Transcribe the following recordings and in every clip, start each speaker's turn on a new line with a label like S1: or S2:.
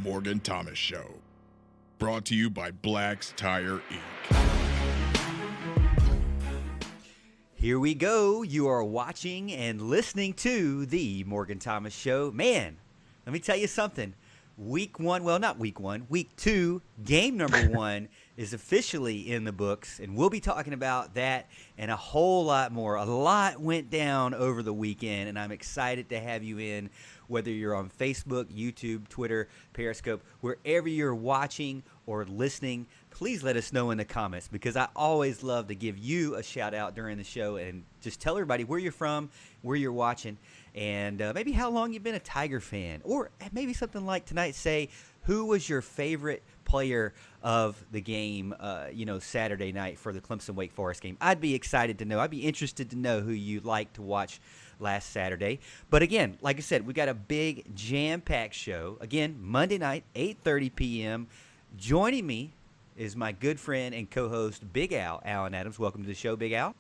S1: Morgan Thomas Show. Brought to you by Black's Tire Inc.
S2: Here we go. You are watching and listening to the Morgan Thomas Show. Man, let me tell you something. Week 2, game number 1 is officially in the books, and we'll be talking about that and a whole lot more. A lot went down over the weekend, and I'm excited to have you in, whether you're on Facebook, YouTube, Twitter, Periscope, wherever you're watching or listening. Please let us know in the comments, because I always love to give you a shout out during the show and just tell everybody where you're from, where you're watching, and maybe how long you've been a Tiger fan, or maybe something like tonight. Say, who was your favorite player of the game, Saturday night for the Clemson Wake Forest game? I'd be excited to know. I'd be interested to know who you like to watch last Saturday. But again, like I said, we got a big jam-packed show. Again, Monday night, 8:30 p.m. Joining me is my good friend and co-host, Big Al, Alan Adams. Welcome to the show, Big Al.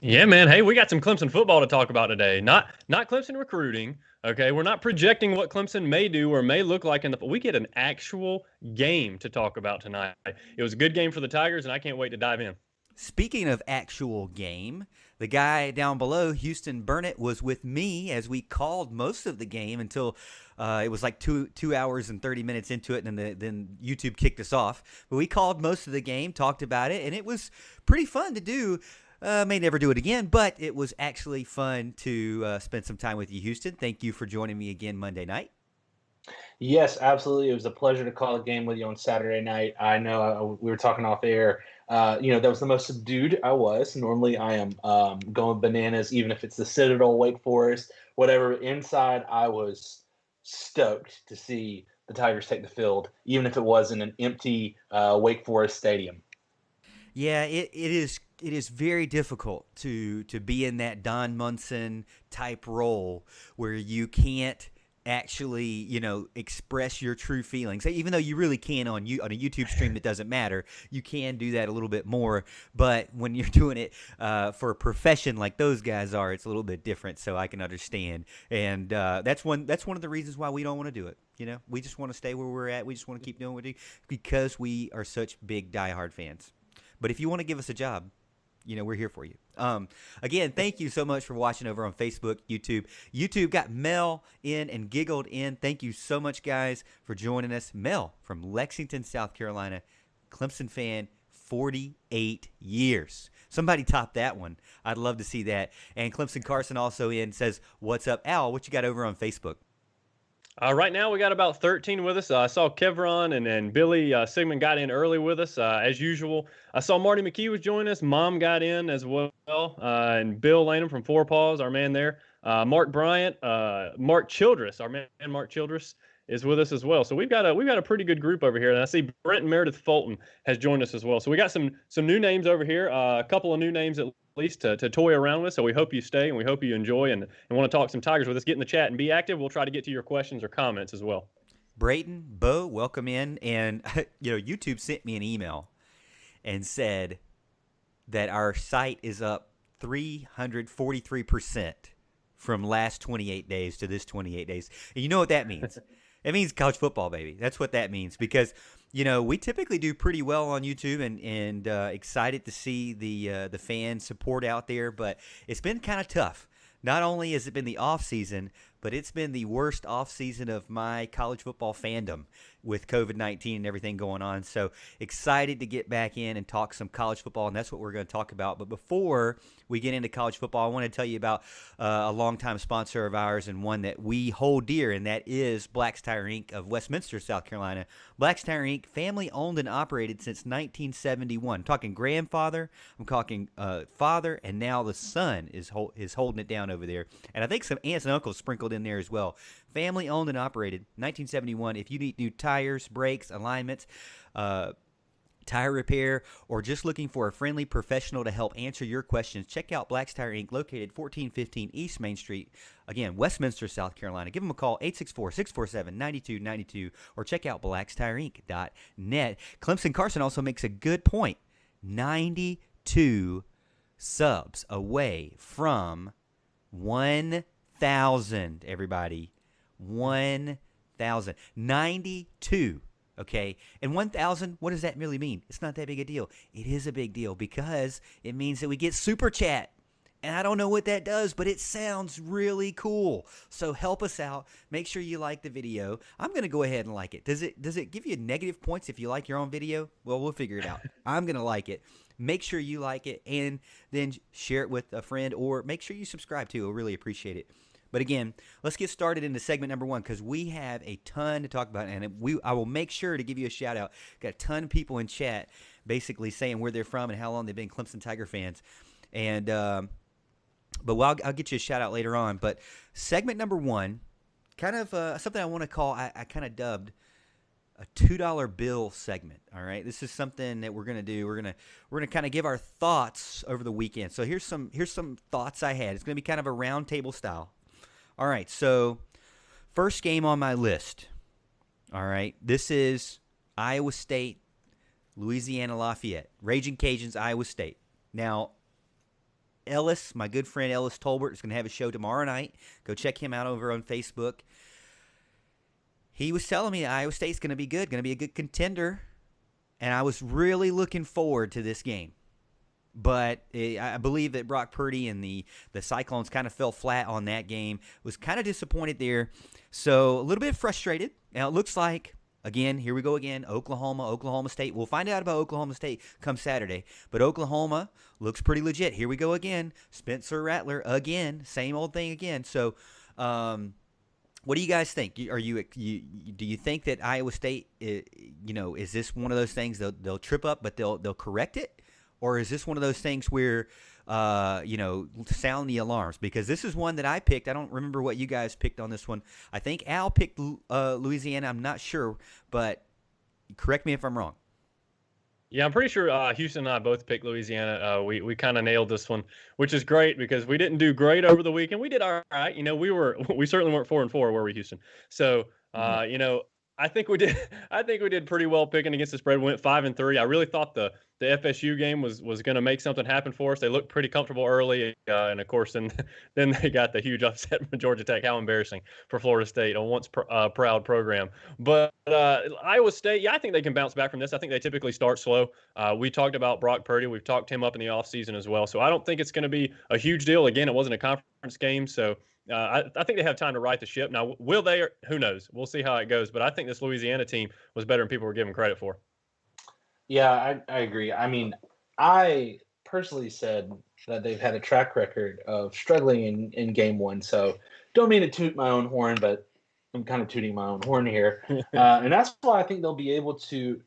S3: Yeah, man. Hey, we got some Clemson football to talk about today. Not Clemson recruiting. Okay, we're not projecting what Clemson may do or may look like we get an actual game to talk about tonight. It was a good game for the Tigers, and I can't wait to dive in.
S2: Speaking of actual game, the guy down below, Houston Burnett, was with me as we called most of the game until it was like 2 hours and 30 minutes into it, and then YouTube kicked us off. But we called most of the game, talked about it, and it was pretty fun to do. May never do it again, but it was actually fun to spend some time with you, Houston. Thank you for joining me again Monday night.
S4: Yes, absolutely. It was a pleasure to call a game with you on Saturday night. I know we were talking off air. That was the most subdued I was. Normally I am going bananas, even if it's the Citadel, Wake Forest, whatever. Inside, I was stoked to see the Tigers take the field, even if it was in an empty Wake Forest stadium.
S2: Yeah, it is very difficult to be in that Don Munson type role where you can't actually, express your true feelings. Even though you really can on a YouTube stream that doesn't matter, you can do that a little bit more. But when you're doing it for a profession like those guys are, it's a little bit different. So I can understand, and that's one of the reasons why we don't want to do it. We just want to stay where we're at. We just want to keep doing what we do because we are such big diehard fans. But if you want to give us a job, we're here for you. Again, thank you so much for watching over on Facebook, YouTube. YouTube got Mel in and giggled in. Thank you so much, guys, for joining us. Mel from Lexington, South Carolina, Clemson fan, 48 years. Somebody top that one. I'd love to see that. And Clemson Carson also in, says, what's up, Al? What you got over on Facebook?
S3: Right now, we got about 13 with us. I saw Kevron and Billy Sigmund got in early with us, as usual. I saw Marty McKee was joining us. Mom got in as well. And Bill Lanham from Four Paws, our man there. Mark Bryant, Mark Childress, our man Mark Childress is with us as well. So we've got a pretty good group over here. And I see Brent Meredith Fulton has joined us as well. So we got some new names over here, a couple of new names at least to toy around with. So we hope you stay and we hope you enjoy and want to talk some Tigers with us. Get in the chat and be active. We'll try to get to your questions or comments as well.
S2: Brayton, Bo, welcome in. And, YouTube sent me an email and said that our site is up 343% from last 28 days to this 28 days. And you know what that means? It means college football, baby. That's what that means, because we typically do pretty well on YouTube, and excited to see the fan support out there. But it's been kind of tough. Not only has it been the off season, but it's been the worst off season of my college football fandom with COVID-19 and everything going on. So excited to get back in and talk some college football, and that's what we're going to talk about. But before we get into college football, I want to tell you about a longtime sponsor of ours and one that we hold dear, and that is Black's Tire Inc. of Westminster, South Carolina. Black's Tire Inc., family owned and operated since 1971. I'm talking grandfather, I'm talking father, and now the son is holding it down over there. And I think some aunts and uncles sprinkled in there as well. Family owned and operated, 1971. If you need new tires, brakes, alignments, tire repair, or just looking for a friendly professional to help answer your questions, check out Black's Tire Inc., located 1415 East Main Street. Again, Westminster, South Carolina. Give them a call, 864-647-9292, or check out blackstirinc.net. Clemson Carson also makes a good point. 92 subs away from 1,000, everybody. 1,000 1,000. 92. Okay, and 1,000, what does that really mean? It's not that big a deal. It is a big deal because it means that we get super chat. And I don't know what that does, but it sounds really cool. So help us out. Make sure you like the video. I'm going to go ahead and like it. Does it give you negative points if you like your own video? Well, we'll figure it out. I'm going to like it. Make sure you like it and then share it with a friend, or make sure you subscribe too. I'll really appreciate it. But again, let's get started into segment number 1 because we have a ton to talk about, and I will make sure to give you a shout out. Got a ton of people in chat basically saying where they're from and how long they've been Clemson Tiger fans. And but I'll get you a shout out later on. But segment number 1, kind of something I want to call, I kind of dubbed a $2 bill segment. All right, this is something that we're gonna do. We're gonna kind of give our thoughts over the weekend. So here's some thoughts I had. It's gonna be kind of a round table style. All right, so first game on my list. All right, this is Iowa State, Louisiana Lafayette. Raging Cajuns, Iowa State. Now, Ellis, my good friend Ellis Tolbert, is going to have a show tomorrow night. Go check him out over on Facebook. He was telling me that Iowa State's going to be good, going to be a good contender, and I was really looking forward to this game. But I believe that Brock Purdy and the Cyclones kind of fell flat on that game. Was kind of disappointed there. So a little bit frustrated. Now it looks like, again, here we go again, Oklahoma State. We'll find out about Oklahoma State come Saturday. But Oklahoma looks pretty legit. Here we go again. Spencer Rattler again. Same old thing again. So what do you guys think? Do you think that Iowa State, is this one of those things they'll trip up but they'll correct it? Or is this one of those things where, sound the alarms? Because this is one that I picked. I don't remember what you guys picked on this one. I think Al picked Louisiana. I'm not sure, but correct me if I'm wrong.
S3: Yeah, I'm pretty sure Houston and I both picked Louisiana. We kind of nailed this one, which is great because we didn't do great over the weekend. We did all right. We certainly weren't 4-4, were we, Houston? So, I think we did. I think we did pretty well picking against the spread. We went 5-3. I really thought the FSU game was going to make something happen for us. They looked pretty comfortable early, and of course, then they got the huge upset from Georgia Tech. How embarrassing for Florida State, a once proud program. But Iowa State, yeah, I think they can bounce back from this. I think they typically start slow. We talked about Brock Purdy. We've talked him up in the offseason as well. So I don't think it's going to be a huge deal. Again, it wasn't a conference game, so. I think they have time to right the ship. Now, will they? Who knows? We'll see how it goes. But I think this Louisiana team was better than people were giving credit for.
S4: Yeah, I agree. I mean, I personally said that they've had a track record of struggling in game 1. So don't mean to toot my own horn, but I'm kind of tooting my own horn here. And that's why I think they'll be able to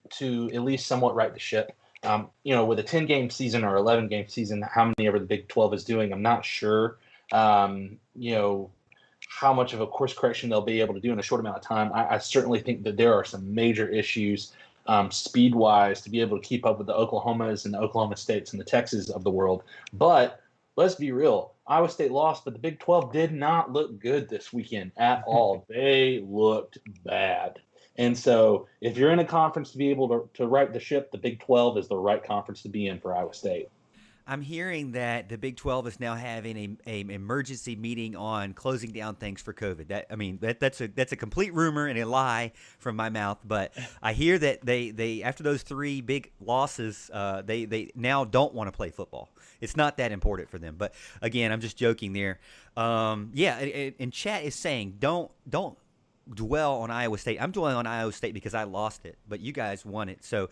S4: at least somewhat right the ship. With a 10-game season or 11-game season, how many ever the Big 12 is doing, I'm not sure. How much of a course correction they'll be able to do in a short amount of time. I certainly think that there are some major issues speed-wise to be able to keep up with the Oklahomas and the Oklahoma States and the Texas of the world. But let's be real. Iowa State lost, but the Big 12 did not look good this weekend at all. They looked bad. And so if you're in a conference to be able to right the ship, the Big 12 is the right conference to be in for Iowa State.
S2: I'm hearing that the Big 12 is now having a emergency meeting on closing down things for COVID. That's a complete rumor and a lie from my mouth. But I hear that they after those 3 big losses, they now don't want to play football. It's not that important for them. But again, I'm just joking there. And chat is saying don't dwell on Iowa State. I'm dwelling on Iowa State because I lost it, but you guys won it. So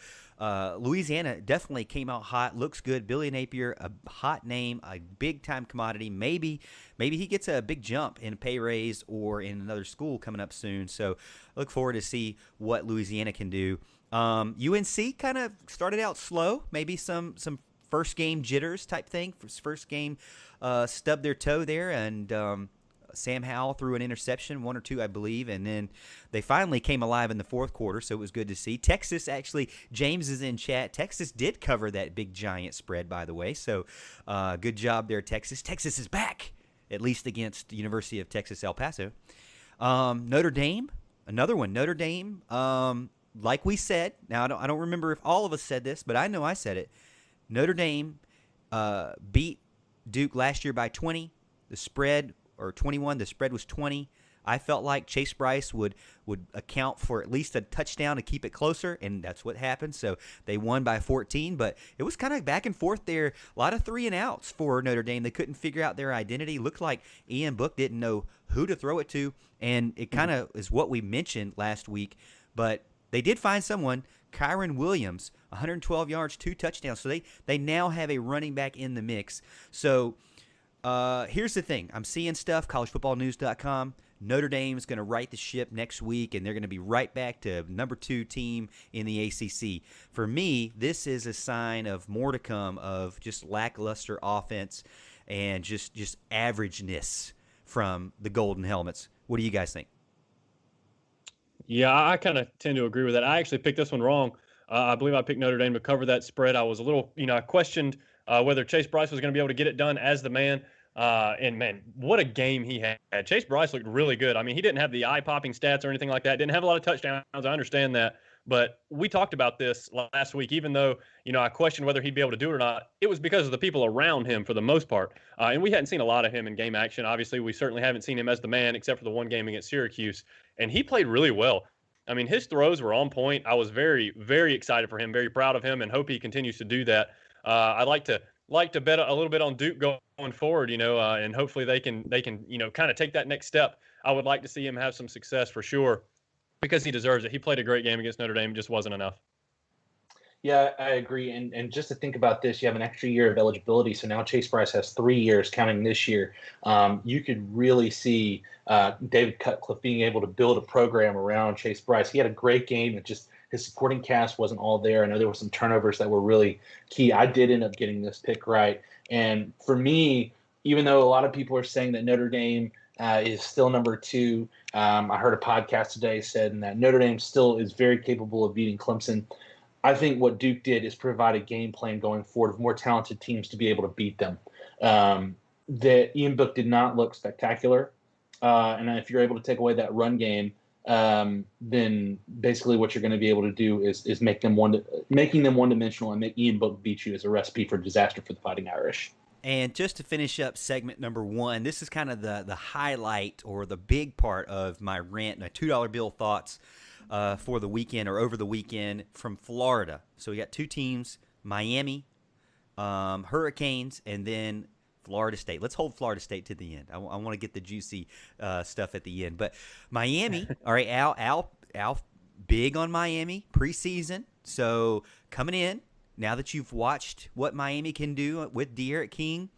S2: Louisiana definitely came out hot, looks good. Billy Napier, a hot name, a big-time commodity. Maybe he gets a big jump in pay raise or in another school coming up soon. So look forward to see what Louisiana can do. UNC kind of started out slow, maybe some first game jitters type thing. First game stubbed their toe there, and Sam Howell threw an interception, 1 or 2, I believe, and then they finally came alive in the fourth quarter, so it was good to see. Texas, actually, James is in chat. Texas did cover that big giant spread, by the way, so good job there, Texas. Texas is back, at least against the University of Texas, El Paso. Notre Dame, another one. Notre Dame, like we said, now I don't remember if all of us said this, but I know I said it. Notre Dame beat Duke last year by 20. The spread or 21. The spread was 20. I felt like Chase Bryce would account for at least a touchdown to keep it closer, and that's what happened. So they won by 14, but it was kind of back and forth there. A lot of 3 and outs for Notre Dame. They couldn't figure out their identity. Looked like Ian Book didn't know who to throw it to, and it kind of is what we mentioned last week. But they did find someone, Kyron Williams, 112 yards, 2 touchdowns. So they now have a running back in the mix. So here's the thing. I'm seeing stuff, collegefootballnews.com. Notre Dame's going to right the ship next week, and they're going to be right back to number 2 team in the ACC. For me, this is a sign of more to come of just lackluster offense and just averageness from the Golden Helmets. What do you guys think?
S3: Yeah, I kind of tend to agree with that. I actually picked this one wrong. I believe I picked Notre Dame to cover that spread. I was a little, I questioned whether Chase Bryce was going to be able to get it done as the man. And man, what a game he had. Chase Bryce looked really good. I mean, he didn't have the eye-popping stats or anything like that. Didn't have a lot of touchdowns. I understand that. But we talked about this last week, even though, I questioned whether he'd be able to do it or not. It was because of the people around him for the most part. And we hadn't seen a lot of him in game action. Obviously, we certainly haven't seen him as the man except for the one game against Syracuse. And he played really well. I mean, his throws were on point. I was very, very excited for him, very proud of him, and hope he continues to do that. I'd like to bet a little bit on Duke going forward, and hopefully they can kind of take that next step. I would like to see him have some success for sure because he deserves it. He played a great game against Notre Dame. It just wasn't enough.
S4: Yeah, I agree. And just to think about this, you have an extra year of eligibility. So now Chase Bryce has 3 years counting this year. You could really see David Cutcliffe being able to build a program around Chase Bryce. He had a great game. It just his supporting cast wasn't all there. I know there were some turnovers that were really key. I did end up getting this pick right. And for me, even though a lot of people are saying that Notre Dame is still number 2, I heard a podcast today said that Notre Dame still is very capable of beating Clemson. I think what Duke did is provide a game plan going forward of more talented teams to be able to beat them. That Ian Book did not look spectacular. And if you're able to take away that run game, then basically what you're going to be able to do is making them one-dimensional and make Ian Book beat you as a recipe for disaster for the Fighting Irish.
S2: And just to finish up segment number 1, this is kind of the highlight or the big part of my rant, my $2 bill thoughts for the weekend or over the weekend from Florida. So we got 2 teams, Miami, Hurricanes, and then Florida State. Let's hold Florida State to the end. I want to get the juicy stuff at the end. But Miami, all right, Al, big on Miami preseason. So coming in, now that you've watched what Miami can do with De'Aaron King,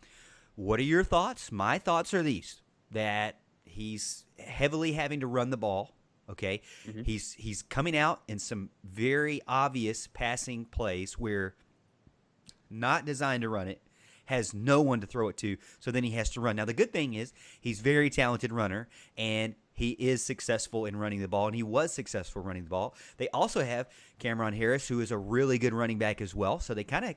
S2: what are your thoughts? My thoughts are these, that he's heavily having to run the ball. Okay, mm-hmm. He's coming out in some very obvious passing plays where not designed to run it, has no one to throw it to, so then he has to run. Now the good thing is he's a very talented runner, and he is successful in running the ball, and he was successful running the ball. They also have Cameron Harris, who is a really good running back as well, so they kind of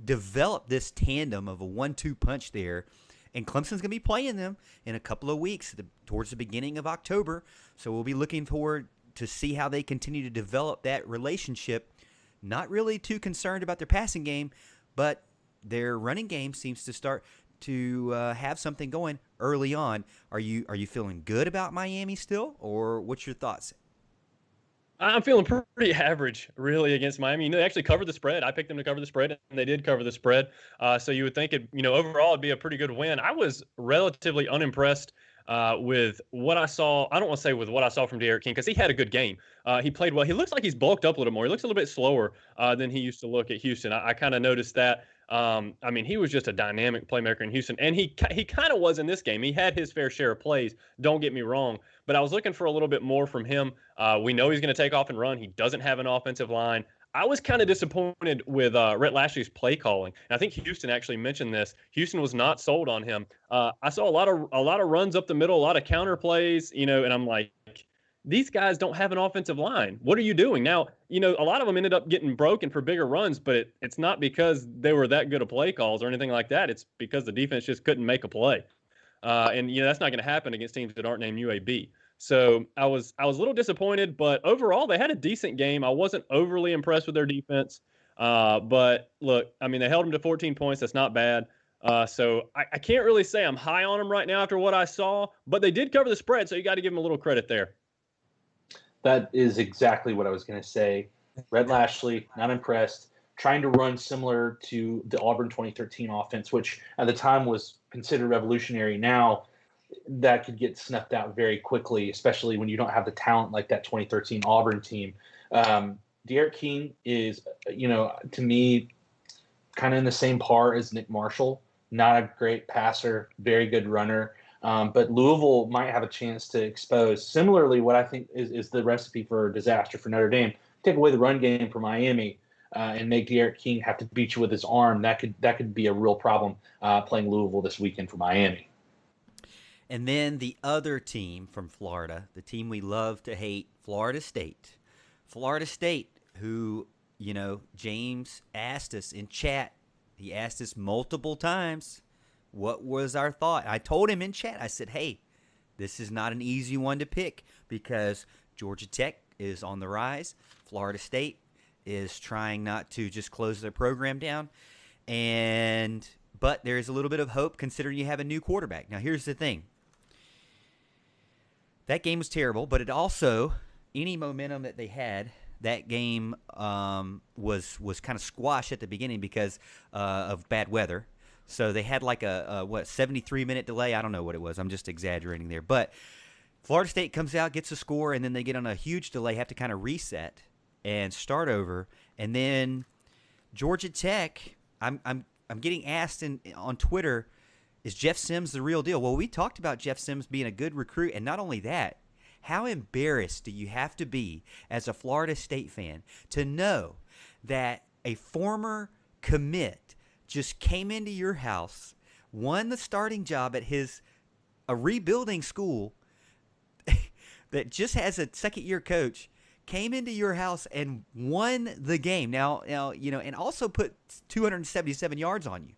S2: developed this tandem of a 1-2 punch there. And Clemson's going to be playing them in a couple of weeks towards the beginning of October. So we'll be looking forward to see how they continue to develop that relationship. Not really too concerned about their passing game, but their running game seems to start to have something going early on. Are you feeling good about Miami still, or what's your thoughts?
S3: I'm feeling pretty average, really, against Miami. They actually covered the spread. I picked them to cover the spread, and they did cover the spread. So you would think overall it'd be a pretty good win. I was relatively unimpressed with what I saw. I don't want to say with what I saw from De'Aaron King because he had a good game. He played well. He looks like he's bulked up a little more. He looks a little bit slower than he used to look at Houston. I kind of noticed that. I mean, he was just a dynamic playmaker in Houston, and he kind of was in this game. He had his fair share of plays. Don't get me wrong, but I was looking for a little bit more from him. We know he's going to take off and run. He doesn't have an offensive line. I was kind of disappointed with Rhett Lashley's play calling. And I think Houston actually mentioned this. Houston was not sold on him. I saw a lot of runs up the middle, a lot of counter plays, and I'm like, these guys don't have an offensive line. What are you doing? Now, a lot of them ended up getting broken for bigger runs, but it's not because they were that good of play calls or anything like that. It's because the defense just couldn't make a play. And that's not going to happen against teams that aren't named UAB. So I was a little disappointed, but overall they had a decent game. I wasn't overly impressed with their defense. But look, I mean, they held them to 14 points. That's not bad. So I can't really say I'm high on them right now after what I saw, but they did cover the spread, so you got to give them a little credit there.
S4: That is exactly what I was going to say. Red Lashley, not impressed. Trying to run similar to the Auburn 2013 offense, which at the time was considered revolutionary. Now that could get snuffed out very quickly, especially when you don't have the talent like that 2013 Auburn team. D'Eriq King is, to me, kind of in the same par as Nick Marshall. Not a great passer, very good runner. But Louisville might have a chance to expose. Similarly, what I think is the recipe for disaster for Notre Dame: take away the run game for Miami and make D'Eriq King have to beat you with his arm. That could be a real problem playing Louisville this weekend for Miami.
S2: And then the other team from Florida, the team we love to hate, Florida State. Florida State, who, James asked us in chat. He asked us multiple times, what was our thought? I told him in chat, I said, hey, this is not an easy one to pick because Georgia Tech is on the rise. Florida State is trying not to just close their program down. But there is a little bit of hope considering you have a new quarterback. Now, here's the thing. That game was terrible, but it also, any momentum that they had, that game was kind of squashed at the beginning because of bad weather. So they had like a 73-minute delay. I don't know what it was. I'm just exaggerating there. But Florida State comes out, gets a score, and then they get on a huge delay, have to kind of reset and start over. And then Georgia Tech, I'm getting asked on Twitter, is Jeff Sims the real deal? Well, we talked about Jeff Sims being a good recruit, and not only that, how embarrassed do you have to be as a Florida State fan to know that a former commit just came into your house, won the starting job at a rebuilding school that just has a second-year coach, came into your house and won the game. Now, and also put 277 yards on you.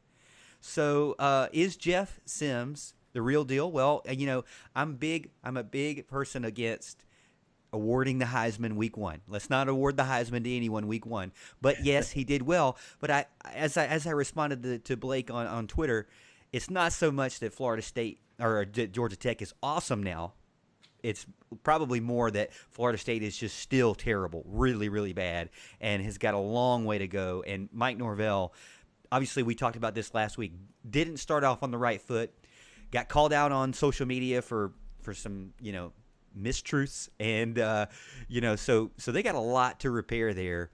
S2: So, is Jeff Sims the real deal? Well, I'm a big person against awarding the Heisman week one. Let's not award the Heisman to anyone week one. But yes, he did well. But as I responded to Blake on Twitter, it's not so much that Florida State or Georgia Tech is awesome now. It's probably more that Florida State is just still terrible, really, really bad, and has got a long way to go. And Mike Norvell, obviously we talked about this last week, didn't start off on the right foot, got called out on social media for some, mistruths, and so they got a lot to repair there.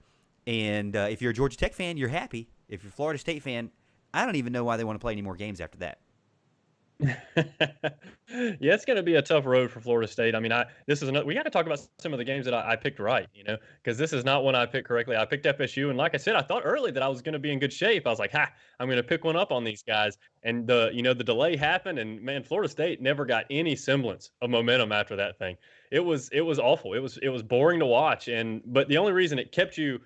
S2: And if you're a Georgia Tech fan, you're happy. If you're a Florida State fan, I don't even know why they want to play any more games after that.
S3: Yeah, it's going to be a tough road for Florida State. I mean, we got to talk about some of the games that I picked right, because this is not one I picked correctly. I picked FSU, and like I said, I thought early that I was going to be in good shape. I was like, I'm going to pick one up on these guys, and the delay happened, and man, Florida State never got any semblance of momentum after that thing. It was awful. It was boring to watch, but the only reason it kept you,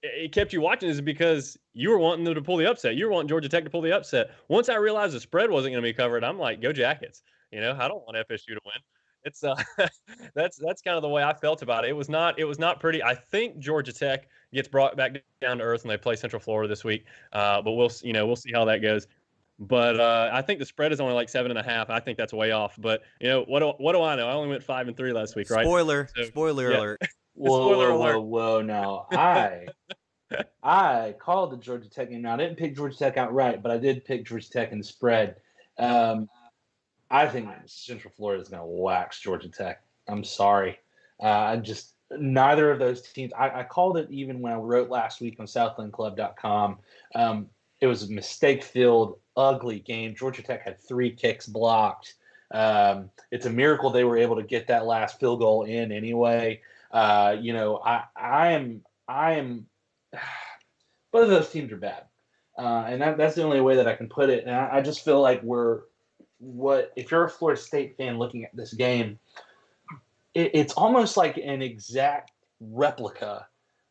S3: it kept you watching is because you were wanting them to pull the upset. You were wanting Georgia Tech to pull the upset. Once I realized the spread wasn't going to be covered, I'm like, go Jackets. I don't want FSU to win. It's that's kind of the way I felt about it. It was not pretty. I think Georgia Tech gets brought back down to earth and they play Central Florida this week. But we'll see how that goes. But I think the spread is only like 7.5. I think that's way off. But what do I know? I only went 5-3 last week, right?
S2: Spoiler
S3: Yeah.
S2: alert.
S4: Whoa! Now I called the Georgia Tech game. Now I didn't pick Georgia Tech outright, but I did pick Georgia Tech in the spread. I think Central Florida is going to wax Georgia Tech. I'm sorry. Neither of those teams. I called it even when I wrote last week on SouthlandClub.com. It was a mistake-filled, ugly game. Georgia Tech had 3 kicks blocked. It's a miracle they were able to get that last field goal in anyway. I am. Both of those teams are bad, and that's the only way that I can put it. And I just feel like if you're a Florida State fan looking at this game, it's almost like an exact replica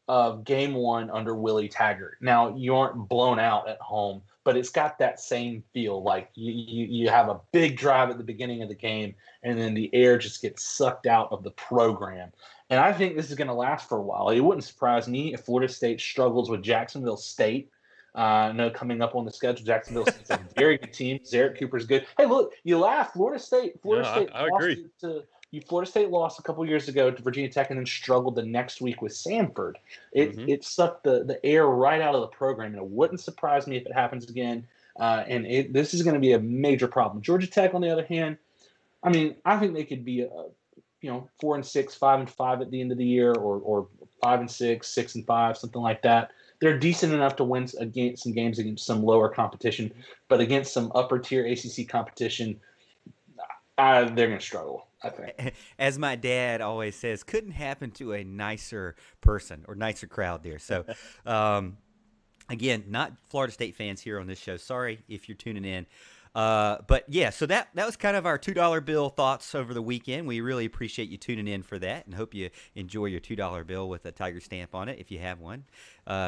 S4: of Game 1 under Willie Taggart. Now you aren't blown out at home, but it's got that same feel. Like you have a big drive at the beginning of the game, and then the air just gets sucked out of the program. And I think this is going to last for a while. It wouldn't surprise me if Florida State struggles with Jacksonville State No, coming up on the schedule, Jacksonville State's a very good team. Zarek Cooper's good. Hey, look, you laugh. Florida State
S3: I
S4: lost
S3: agree.
S4: Florida State lost a couple years ago to Virginia Tech and then struggled the next week with Samford. It sucked the air right out of the program, and it wouldn't surprise me if it happens again. This is going to be a major problem. Georgia Tech, on the other hand, I mean, I think they could be 4-6, 5-5 at the end of the year, or 5-6, 6-5, something like that. They're decent enough to win against some games against some lower competition, but against some upper tier ACC competition, they're going to struggle, I think.
S2: As my dad always says, couldn't happen to a nicer person or nicer crowd there. So, again, not Florida State fans here on this show. Sorry if you're tuning in. But yeah, so that was kind of our $2 bill thoughts over the weekend. We really appreciate you tuning in for that, and hope you enjoy your $2 bill with a tiger stamp on it if you have one.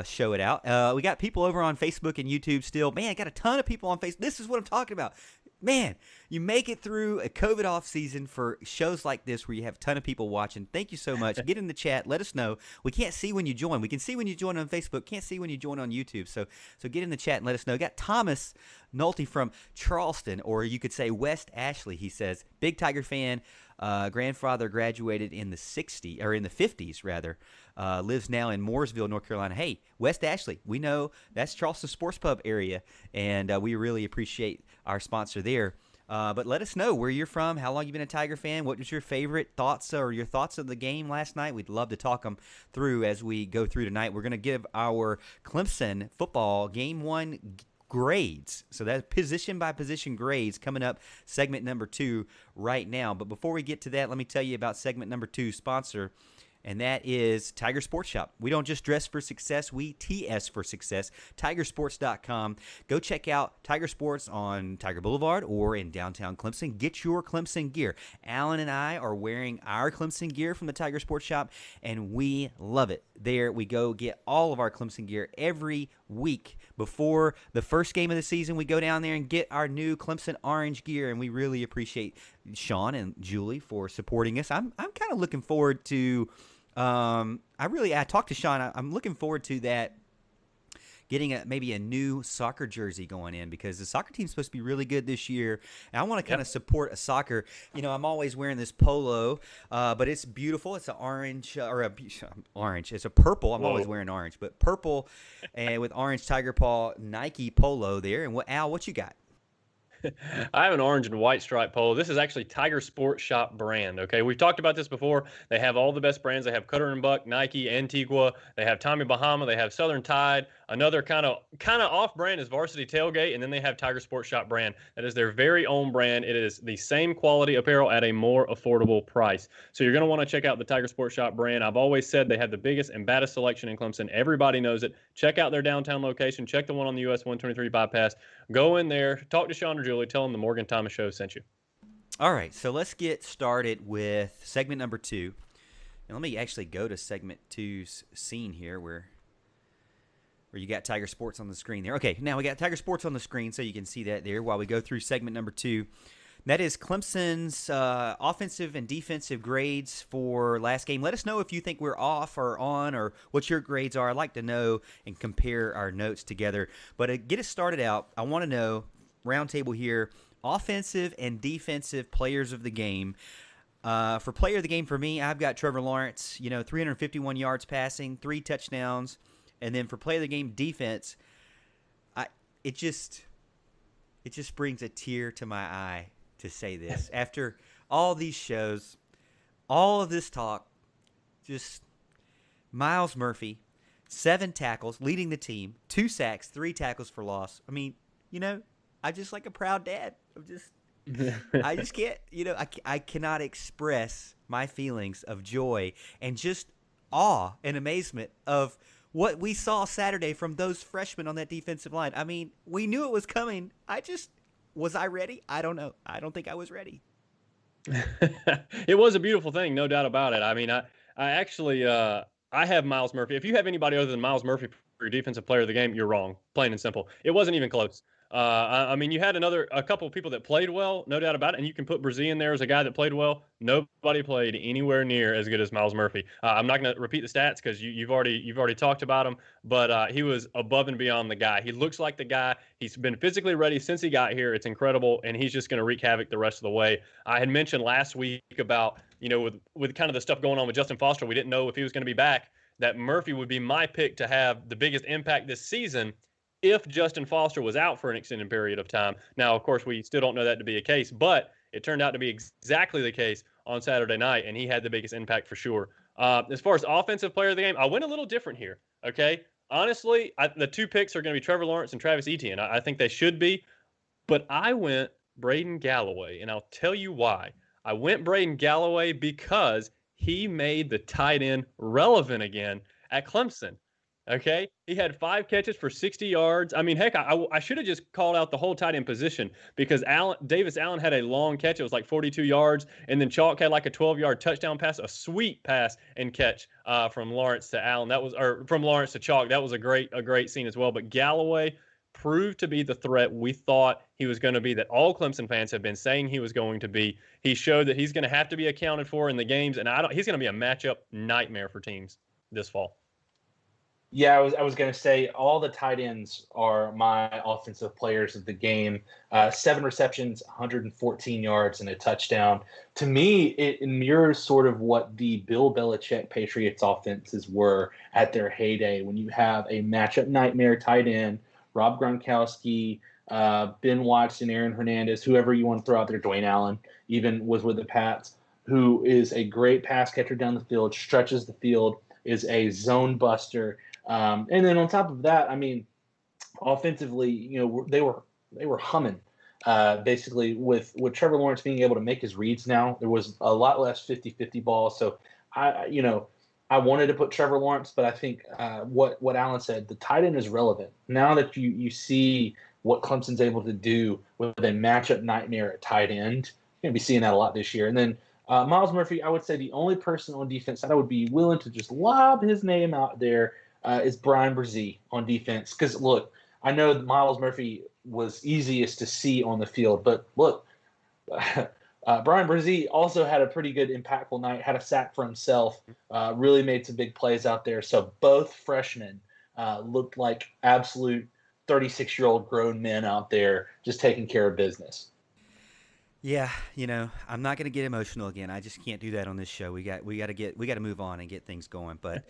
S2: Show it out. We got people over on Facebook and YouTube still. Man, I got a ton of people on Facebook. This is what I'm talking about. Man, you make it through a COVID off season for shows like this where you have a ton of people watching. Thank you so much. Get in the chat. Let us know. We can't see when you join. We can see when you join on Facebook. Can't see when you join on YouTube. So get in the chat and let us know. Got Thomas Nolte from Charleston, or you could say West Ashley. He says, big Tiger fan. Grandfather graduated in the 50s rather. Lives now in Mooresville, North Carolina. Hey, West Ashley, we know that's Charleston Sports Pub area, and we really appreciate our sponsor there. But let us know where you're from, how long you've been a Tiger fan, what was your favorite thoughts or your thoughts of the game last night. We'd love to talk them through as we go through tonight. We're going to give our Clemson football Game 1 grades. So that's position by position grades coming up, segment number 2 right now. But before we get to that, let me tell you about segment number 2 sponsor, and that is Tiger Sports Shop. We don't just dress for success, we TS for success. Tigersports.com. Go check out Tiger Sports on Tiger Boulevard or in downtown Clemson. Get your Clemson gear. Alan and I are wearing our Clemson gear from the Tiger Sports Shop, and we love it. There we go get all of our Clemson gear every week. Before the first game of the season, we go down there and get our new Clemson orange gear, and we really appreciate Sean and Julie for supporting us. I'm kind of looking forward to I talked to Sean. I'm looking forward to that, getting maybe a new soccer jersey going in, because the soccer team's supposed to be really good this year. And I want to kind of support a soccer. I'm always wearing this polo, but it's beautiful. It's an orange orange. It's a purple. I'm always wearing orange, but purple and with orange tiger paw Nike polo there. And Al, what you got?
S3: I have an orange and white stripe polo. This is actually Tiger Sports Shop brand. Okay, we've talked about this before. They have all the best brands. They have Cutter and Buck, Nike, Antigua. They have Tommy Bahama. They have Southern Tide. Another kind of off brand is Varsity Tailgate, and then they have Tiger Sports Shop brand. That is their very own brand. It is the same quality apparel at a more affordable price. So you're going to want to check out the Tiger Sports Shop brand. I've always said they have the biggest and baddest selection in Clemson. Everybody knows it. Check out their downtown location. Check the one on the US 123 bypass. Go in there, talk to Sean or Julie, tell them the Morgan Thomas Show sent you.
S2: All right, so let's get started with segment number 2. And let me actually go to segment 2's scene here where you got Tiger Sports on the screen there. Okay, now we got Tiger Sports on the screen, so you can see that there while we go through segment number 2. That is Clemson's offensive and defensive grades for last game. Let us know if you think we're off or on, or what your grades are. I'd like to know and compare our notes together. But to get us started out, I want to know, roundtable here, offensive and defensive players of the game. For player of the game for me, I've got Trevor Lawrence, 351 yards passing, 3 touchdowns. And then for player of the game defense, it just brings a tear to my eye to say this. After all these shows, all of this talk, just Myles Murphy, 7 tackles, leading the team, 2 sacks, 3 tackles for loss. I mean, I'm just like a proud dad. I just can't, I cannot express my feelings of joy and just awe and amazement of what we saw Saturday from those freshmen on that defensive line. I mean, we knew it was coming. Was I ready? I don't know. I don't think I was ready.
S3: It was a beautiful thing, no doubt about it. I mean, I actually, I have Myles Murphy. If you have anybody other than Myles Murphy for your defensive player of the game, you're wrong, plain and simple. It wasn't even close. I mean, you had a couple of people that played well, no doubt about it, and you can put Brzee in there as a guy that played well. Nobody played anywhere near as good as Miles Murphy. I'm not going to repeat the stats because you've already talked about him, but he was above and beyond the guy. He looks like the guy. He's been physically ready since he got here. It's incredible, and he's just going to wreak havoc the rest of the way. I had mentioned last week about with kind of the stuff going on with Justin Foster, we didn't know if he was going to be back. That Murphy would be my pick to have the biggest impact this season if Justin Foster was out for an extended period of time. Now, of course, we still don't know that to be a case, but it turned out to be exactly the case on Saturday night, and he had the biggest impact for sure. As far as offensive player of the game, I went a little different here, okay? Honestly, the two picks are going to be Trevor Lawrence and Travis Etienne. I think they should be, but I went Braden Galloway, and I'll tell you why. I went Braden Galloway because he made the tight end relevant again at Clemson. Okay, he had 5 catches for 60 yards. I mean, heck, I should have just called out the whole tight end position because Davis Allen had a long catch. It was like 42 yards, and then Chalk had like a 12-yard touchdown pass, a sweet pass and catch from Lawrence to Allen. From Lawrence to Chalk. That was a great scene as well. But Galloway proved to be the threat we thought he was going to be, that all Clemson fans have been saying he was going to be. He showed that he's going to have to be accounted for in the games, and he's going to be a matchup nightmare for teams this fall.
S4: Yeah, I was going to say all the tight ends are my offensive players of the game. 7 receptions, 114 yards, and a touchdown. To me, it mirrors sort of what the Bill Belichick Patriots offenses were at their heyday when you have a matchup nightmare tight end, Rob Gronkowski, Ben Watson, Aaron Hernandez, whoever you want to throw out there, Dwayne Allen even was with the Pats, who is a great pass catcher down the field, stretches the field, is a zone buster. And then on top of that, I mean, offensively, they were humming. Basically, with Trevor Lawrence being able to make his reads now, there was a lot less 50-50 balls. So I wanted to put Trevor Lawrence, but I think what Alan said, the tight end is relevant now that you see what Clemson's able to do with a matchup nightmare at tight end. You're gonna be seeing that a lot this year. And then Miles Murphy, I would say the only person on defense that I would be willing to just lob his name out there is Bryan Brzee on defense. Because, look, I know Miles Murphy was easiest to see on the field, but look, Bryan Brzee also had a pretty good impactful night, had a sack for himself, really made some big plays out there. So both freshmen looked like absolute 36-year-old grown men out there just taking care of business.
S2: Yeah, I'm not going to get emotional again. I just can't do that on this show. We got to move on and get things going. But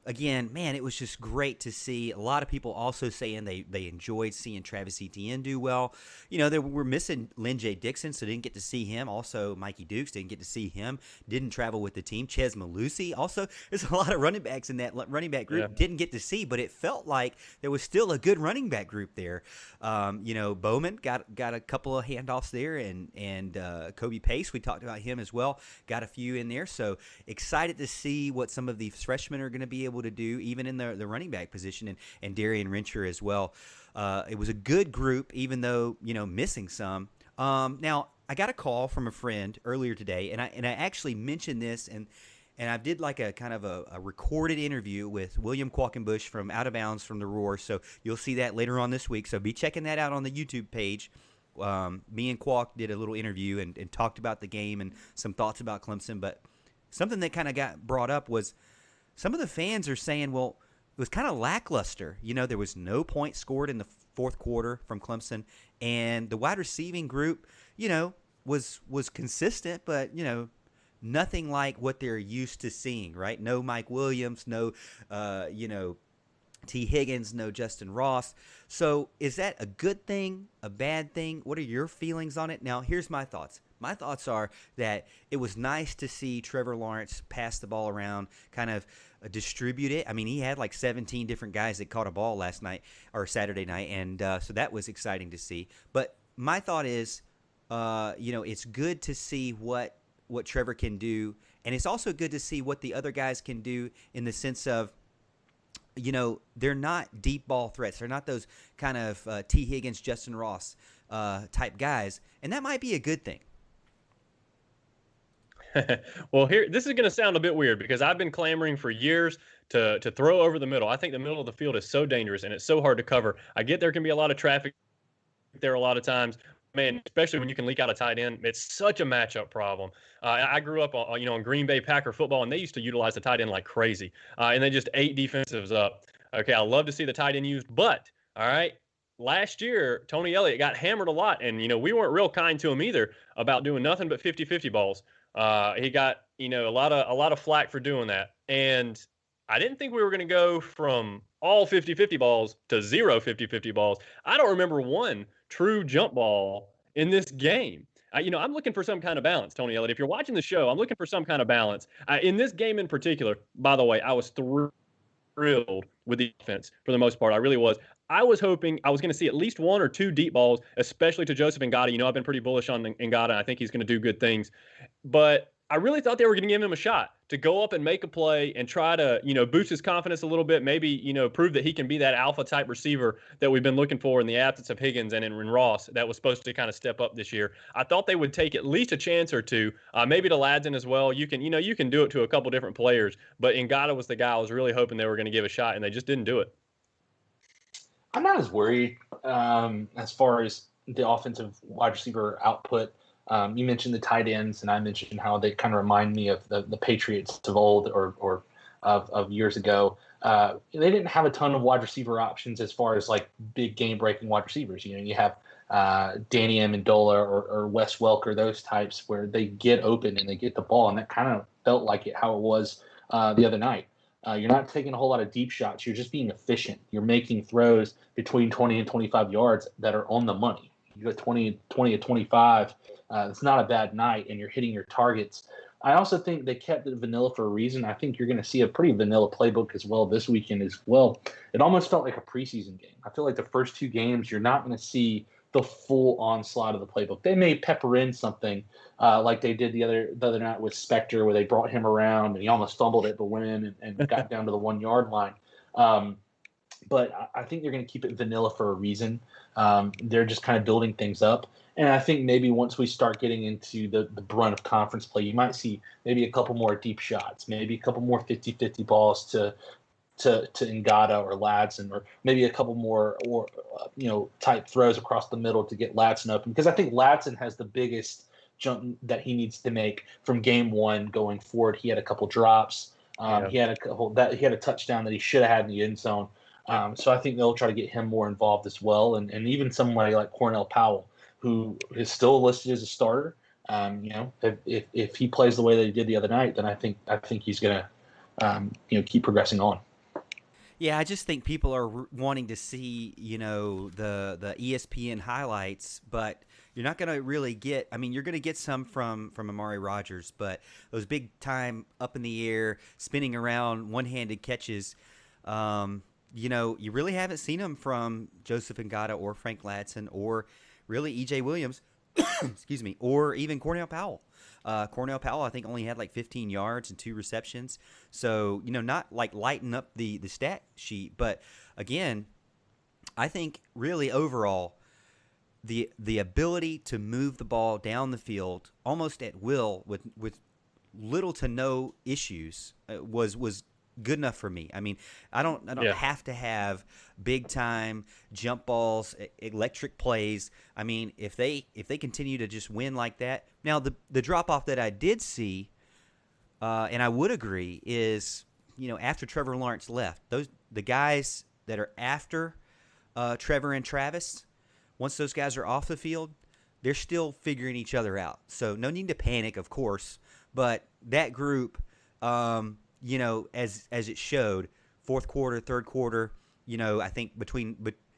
S2: again, man, it was just great to see a lot of people also saying they enjoyed seeing Travis Etienne do well. They were missing Lynn J. Dixon, so didn't get to see him. Also, Mikey Dukes didn't get to see him. Didn't travel with the team. Ches Malusi also. There's a lot of running backs in that running back group. Yeah. Didn't get to see, but it felt like there was still a good running back group there. Bowman got a couple of handoffs there. And Kobe Pace, we talked about him as well, got a few in there. So excited to see what some of these freshmen are going to be able to do, even in the running back position, and Darian Rencher as well. It was a good group, even though, missing some. Now, I got a call from a friend earlier today, and I actually mentioned this, and I did like a kind of a recorded interview with William Qualkenbush from Out of Bounds from the Roar. So you'll see that later on this week. So be checking that out on the YouTube page. Me and Qualk did a little interview and talked about the game and some thoughts about Clemson. But something that kind of got brought up was some of the fans are saying, well, it was kind of lackluster. There was no points scored in the fourth quarter from Clemson, and the wide receiving group, was consistent, but nothing like what they're used to seeing, right? No Mike Williams, no T. Higgins, no Justin Ross. So is that a good thing, a bad thing? What are your feelings on it? Now, here's my thoughts. My thoughts are that it was nice to see Trevor Lawrence pass the ball around, kind of distribute it. I mean, he had like 17 different guys that caught a ball last night or Saturday night, and so that was exciting to see. But my thought is, it's good to see what Trevor can do, and it's also good to see what the other guys can do in the sense of, they're not deep ball threats. They're not those kind of T. Higgins, Justin Ross type guys, and that might be a good thing.
S3: Well, this is going to sound a bit weird because I've been clamoring for years to throw over the middle. I think the middle of the field is so dangerous and it's so hard to cover. I get there can be a lot of traffic there a lot of times. Man, especially when you can leak out a tight end, it's such a matchup problem. I grew up, on Green Bay Packer football, and they used to utilize the tight end like crazy, and they just ate defensives up. Okay, I love to see the tight end used, but all right, last year Tony Elliott got hammered a lot, and we weren't real kind to him either about doing nothing but 50-50 balls. He got a lot of flack for doing that, and I didn't think we were going to go from all 50-50 balls to zero 50-50 balls. I don't remember one true jump ball in this game. I'm looking for some kind of balance, Tony Elliott. If you're watching the show, I'm looking for some kind of balance. In this game in particular, by the way, I was thrilled with the offense for the most part. I really was. I was hoping I was going to see at least one or two deep balls, especially to Joseph Ngata. I've been pretty bullish on Ngata, and I think he's going to do good things. But I really thought they were going to give him a shot to go up and make a play and try to, boost his confidence a little bit, maybe, prove that he can be that alpha type receiver that we've been looking for in the absence of Higgins and in Ross that was supposed to kind of step up this year. I thought they would take at least a chance or two, maybe to Ladson as well. You can do it to a couple different players, but Ngata was the guy I was really hoping they were going to give a shot, and they just didn't do it.
S4: I'm not as worried as far as the offensive wide receiver output. You mentioned the tight ends, and I mentioned how they kind of remind me of the Patriots of old or of years ago. They didn't have a ton of wide receiver options as far as like big game-breaking wide receivers. You have Danny Amendola or Wes Welker, those types where they get open and they get the ball, and that kind of felt like how it was the other night. You're not taking a whole lot of deep shots. You're just being efficient. You're making throws between 20 and 25 yards that are on the money. You go 20 to 25. It's not a bad night, and you're hitting your targets. I also think they kept it vanilla for a reason. I think you're going to see a pretty vanilla playbook as well this weekend as well. It almost felt like a preseason game. I feel like the first two games, you're not going to see the full onslaught of the playbook. They may pepper in something like they did the other night with Spector, where they brought him around and he almost fumbled it but went in and got down to the 1 yard line. But I think they're going to keep it vanilla for a reason. They're just kind of building things up. And I think maybe once we start getting into the brunt of conference play, you might see maybe a couple more deep shots, maybe a couple more 50-50 balls to Ngata or Ladson, or maybe a couple more type throws across the middle to get Ladson open. Because I think Ladson has the biggest jump that he needs to make from game one going forward. He had a couple drops. He had a touchdown that he should have had in the end zone. So I think they'll try to get him more involved as well, and even somebody like Cornell Powell, who is still listed as a starter. If he plays the way that he did the other night, then I think he's going to keep progressing on.
S2: Yeah, I just think people are wanting to see, the ESPN highlights, but you're not going to really get – I mean, you're going to get some from Amari Rodgers, but those big-time up in the air, spinning around, one-handed catches, you really haven't seen them from Joseph Ngata or Frank Ladson or really E.J. Williams, excuse me, or even Cornell Powell. Cornell Powell, I think, only had like 15 yards and 2 receptions. So, not like lighting up the stat sheet. But, again, I think really overall the ability to move the ball down the field almost at will with little to no issues was good enough for me. I mean, I don't have to have big time jump balls, electric plays. I mean, if they continue to just win like that. Now, the drop off that I did see, and I would agree, is after Trevor Lawrence left, the guys that are after Trevor and Travis, once those guys are off the field, they're still figuring each other out. So no need to panic, of course, but that group. As it showed, fourth quarter, third quarter, I think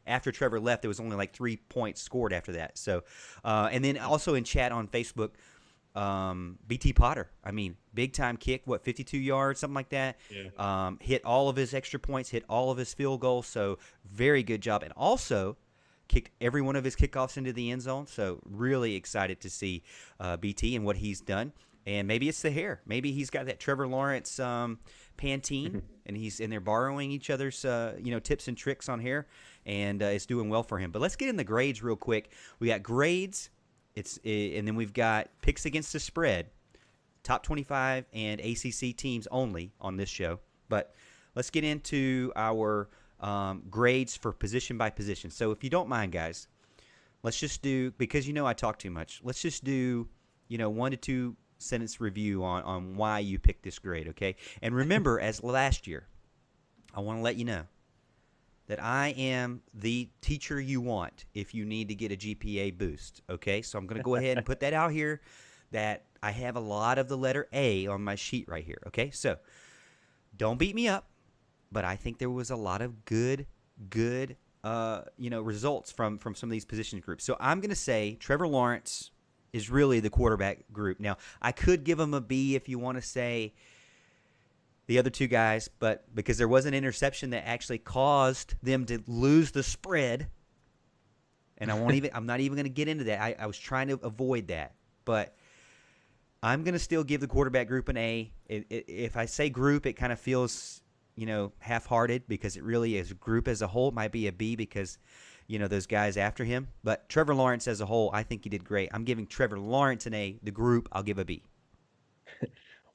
S2: after Trevor left, there was only like 3 points scored after that. So, and then also in chat on Facebook, BT Potter, I mean, big time kick, 52 yards, something like that. Yeah. Hit all of his extra points, hit all of his field goals. So very good job. And also kicked every one of his kickoffs into the end zone. So really excited to see BT and what he's done. And maybe it's the hair. Maybe he's got that Trevor Lawrence Pantene, and they're borrowing each other's tips and tricks on hair, and it's doing well for him. But let's get in the grades real quick. We got grades, and then we've got picks against the spread, top 25 and ACC teams only on this show. But let's get into our grades for position by position. So if you don't mind, guys, let's just do, because I talk too much. Let's just do 1 to 2 sentence review on why you picked this grade, okay? And remember, as last year, I want to let you know that I am the teacher you want if you need to get a GPA boost, okay? So I'm going to go ahead and put that out here, that I have a lot of the letter A on my sheet right here, okay? So don't beat me up, but I think there was a lot of good results from some of these position groups. So I'm going to say Trevor Lawrence is really the quarterback group. Now, I could give him a B if you want to say the other two guys, but because there was an interception that actually caused them to lose the spread, and I'm not even going to get into that. I was trying to avoid that, but I'm going to still give the quarterback group an A. If I say group, it kind of feels half-hearted, because it really is. Group as a whole, it might be a B because those guys after him. But Trevor Lawrence as a whole, I think he did great. I'm giving Trevor Lawrence an A. The group, I'll give a B.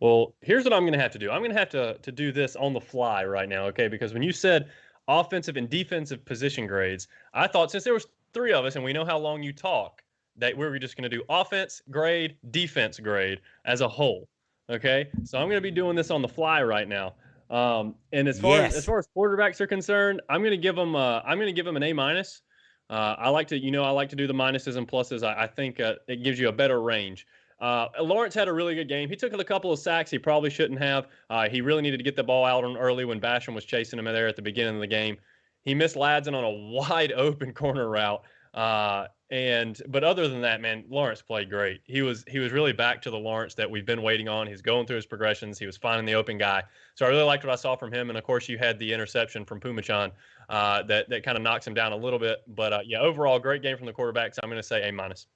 S3: Well, here's what I'm going to have to do. I'm going to have to do this on the fly right now, okay? Because when you said offensive and defensive position grades, I thought, since there was 3 of us and we know how long you talk, that we were just going to do offense grade, defense grade as a whole, okay? So I'm going to be doing this on the fly right now. And as far as quarterbacks are concerned, I'm going to give them an A minus. I like to do the minuses and pluses. I think it gives you a better range. Lawrence had a really good game. He took a couple of sacks he probably shouldn't have. He really needed to get the ball out on early when Basham was chasing him there at the beginning of the game. He missed Ladson on a wide open corner route. But other than that, man, Lawrence played great. He was really back to the Lawrence that we've been waiting on. He's going through his progressions. He was finding the open guy. So I really liked what I saw from him. And of course, you had the interception from Pumachan that kind of knocks him down a little bit. But yeah, overall, great game from the quarterbacks. I'm going to say A minus.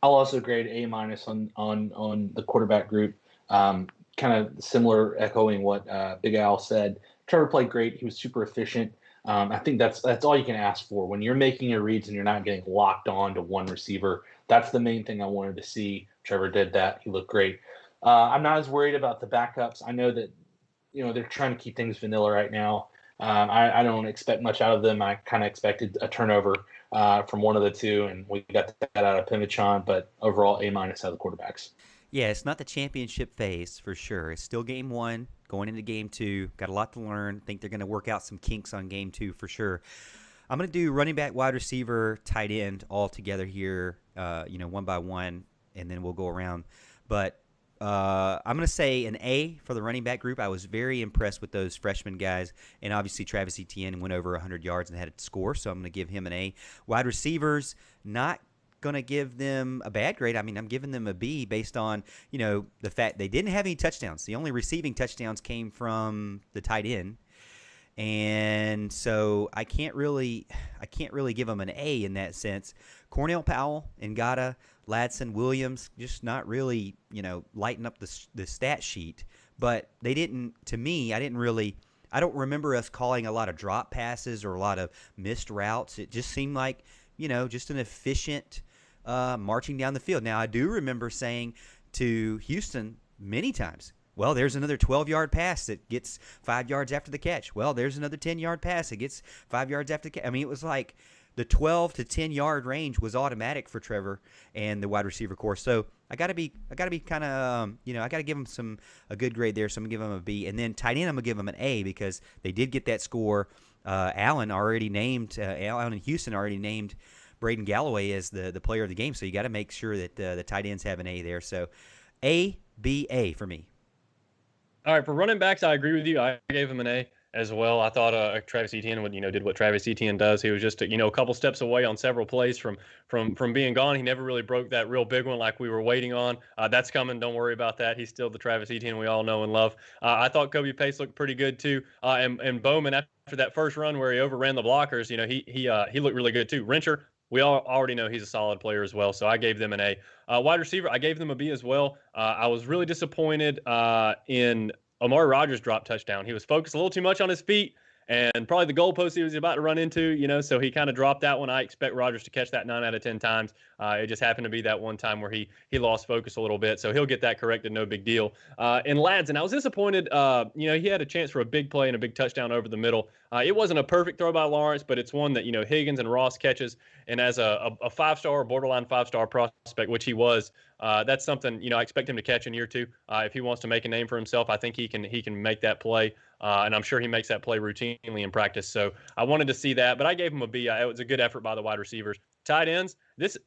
S4: I'll also grade A minus on the quarterback group. Kind of similar, echoing what Big Al said. Trevor played great. He was super efficient. I think that's all you can ask for when you're making your reads and you're not getting locked on to one receiver. That's the main thing I wanted to see. Trevor did that. He looked great. I'm not as worried about the backups. I know that they're trying to keep things vanilla right now. I don't expect much out of them. I kind of expected a turnover from one of the two, and we got that out of Pimichan. But overall, A minus out of the quarterbacks.
S2: Yeah, it's not the championship phase for sure. It's still game 1, going into game 2. Got a lot to learn. Think they're going to work out some kinks on game 2 for sure. I'm going to do running back, wide receiver, tight end all together here, one by one, and then we'll go around. But I'm going to say an A for the running back group. I was very impressed with those freshman guys, and obviously Travis Etienne went over 100 yards and had a score, so I'm going to give him an A. Wide receivers, not going to give them a bad grade. I mean, I'm giving them a B based on, the fact they didn't have any touchdowns. The only receiving touchdowns came from the tight end. And so I can't really give them an A in that sense. Cornell Powell, Ngata, Ladson, Williams, just not really, lighting up the stat sheet. But they didn't, to me, I don't remember us calling a lot of drop passes or a lot of missed routes. It just seemed like, just an efficient marching down the field. Now, I do remember saying to Houston many times, well, there's another 12-yard pass that gets 5 yards after the catch. Well, there's another 10-yard pass that gets 5 yards after the catch. I mean, it was like the 12 to 10-yard range was automatic for Trevor and the wide receiver course. So I got to be kind of, I got to give him a good grade there. So I'm going to give him a B. And then tight end, I'm going to give him an A because they did get that score. Allen and Houston already named Braden Galloway as the player of the game. So you got to make sure that the tight ends have an A there. So A, B, A for me.
S3: All right, for running backs, I agree with you. I gave him an A as well. I thought Travis Etienne did what Travis Etienne does. He was just a couple steps away on several plays from being gone. He never really broke that real big one like we were waiting on. That's coming. Don't worry about that. He's still the Travis Etienne we all know and love. I thought Kobe Pace looked pretty good too. And Bowman, after that first run where he overran the blockers, he looked really good too. Rencher, we all already know he's a solid player as well, so I gave them an A. Wide receiver, I gave them a B as well. I was really disappointed in Amari Rogers' drop touchdown. He was focused a little too much on his feet, and probably the goalpost he was about to run into, so he kind of dropped that one. I expect Rodgers to catch that 9 out of 10 times. It just happened to be that one time where he lost focus a little bit, so he'll get that corrected, no big deal. And Ladson, I was disappointed. He had a chance for a big play and a big touchdown over the middle. It wasn't a perfect throw by Lawrence, but it's one that Higgins and Ross catches. And as a 5-star, borderline 5-star prospect, which he was, that's something I expect him to catch in year 2. If he wants to make a name for himself, I think he can make that play. And I'm sure he makes that play routinely in practice. So I wanted to see that, but I gave him a B. It was a good effort by the wide receivers. Tight ends,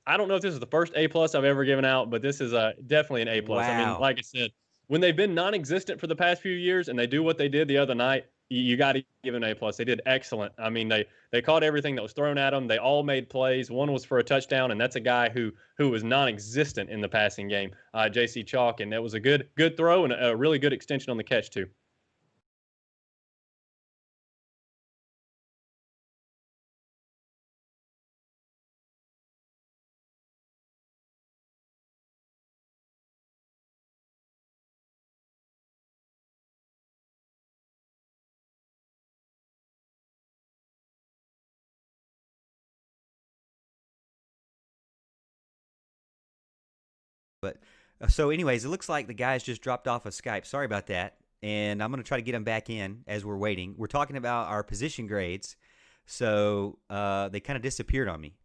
S3: I don't know if this is the first A+ I've ever given out, but this is definitely an A+.
S2: Wow.
S3: I mean, like I said, when they've been non-existent for the past few years and they do what they did the other night, you got to give an A+. They did excellent. I mean, they caught everything that was thrown at them. They all made plays. One was for a touchdown, and that's a guy who was non-existent in the passing game, J.C. Chalk, and that was a good throw and a really good extension on the catch too.
S2: But so, anyways, it looks like the guys just dropped off of Skype. Sorry about that. And I'm going to try to get them back in as we're waiting. We're talking about our position grades. So they kind of disappeared on me.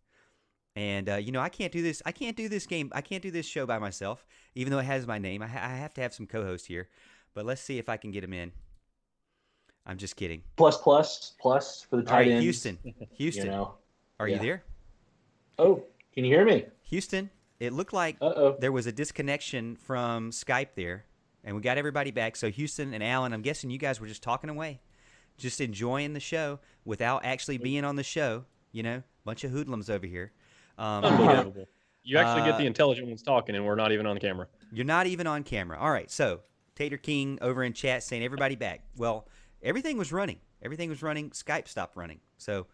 S2: And, I can't do this. I can't do this game. I can't do this show by myself, even though it has my name. I have to have some co-hosts here. But let's see if I can get them in. I'm just kidding.
S4: Plus for the tight ends.
S2: Houston. Are you there?
S4: Oh, can you hear me?
S2: Houston, it looked like there was a disconnection from Skype there, and we got everybody back. So Houston and Alan, I'm guessing you guys were just talking away, just enjoying the show without actually being on the show. Bunch of hoodlums over here.
S3: Unbelievable. You actually get the intelligent ones talking, and we're not even on camera.
S2: You're not even on camera. All right, so Tater King over in chat saying everybody back. Well, everything was running. Skype stopped running. So,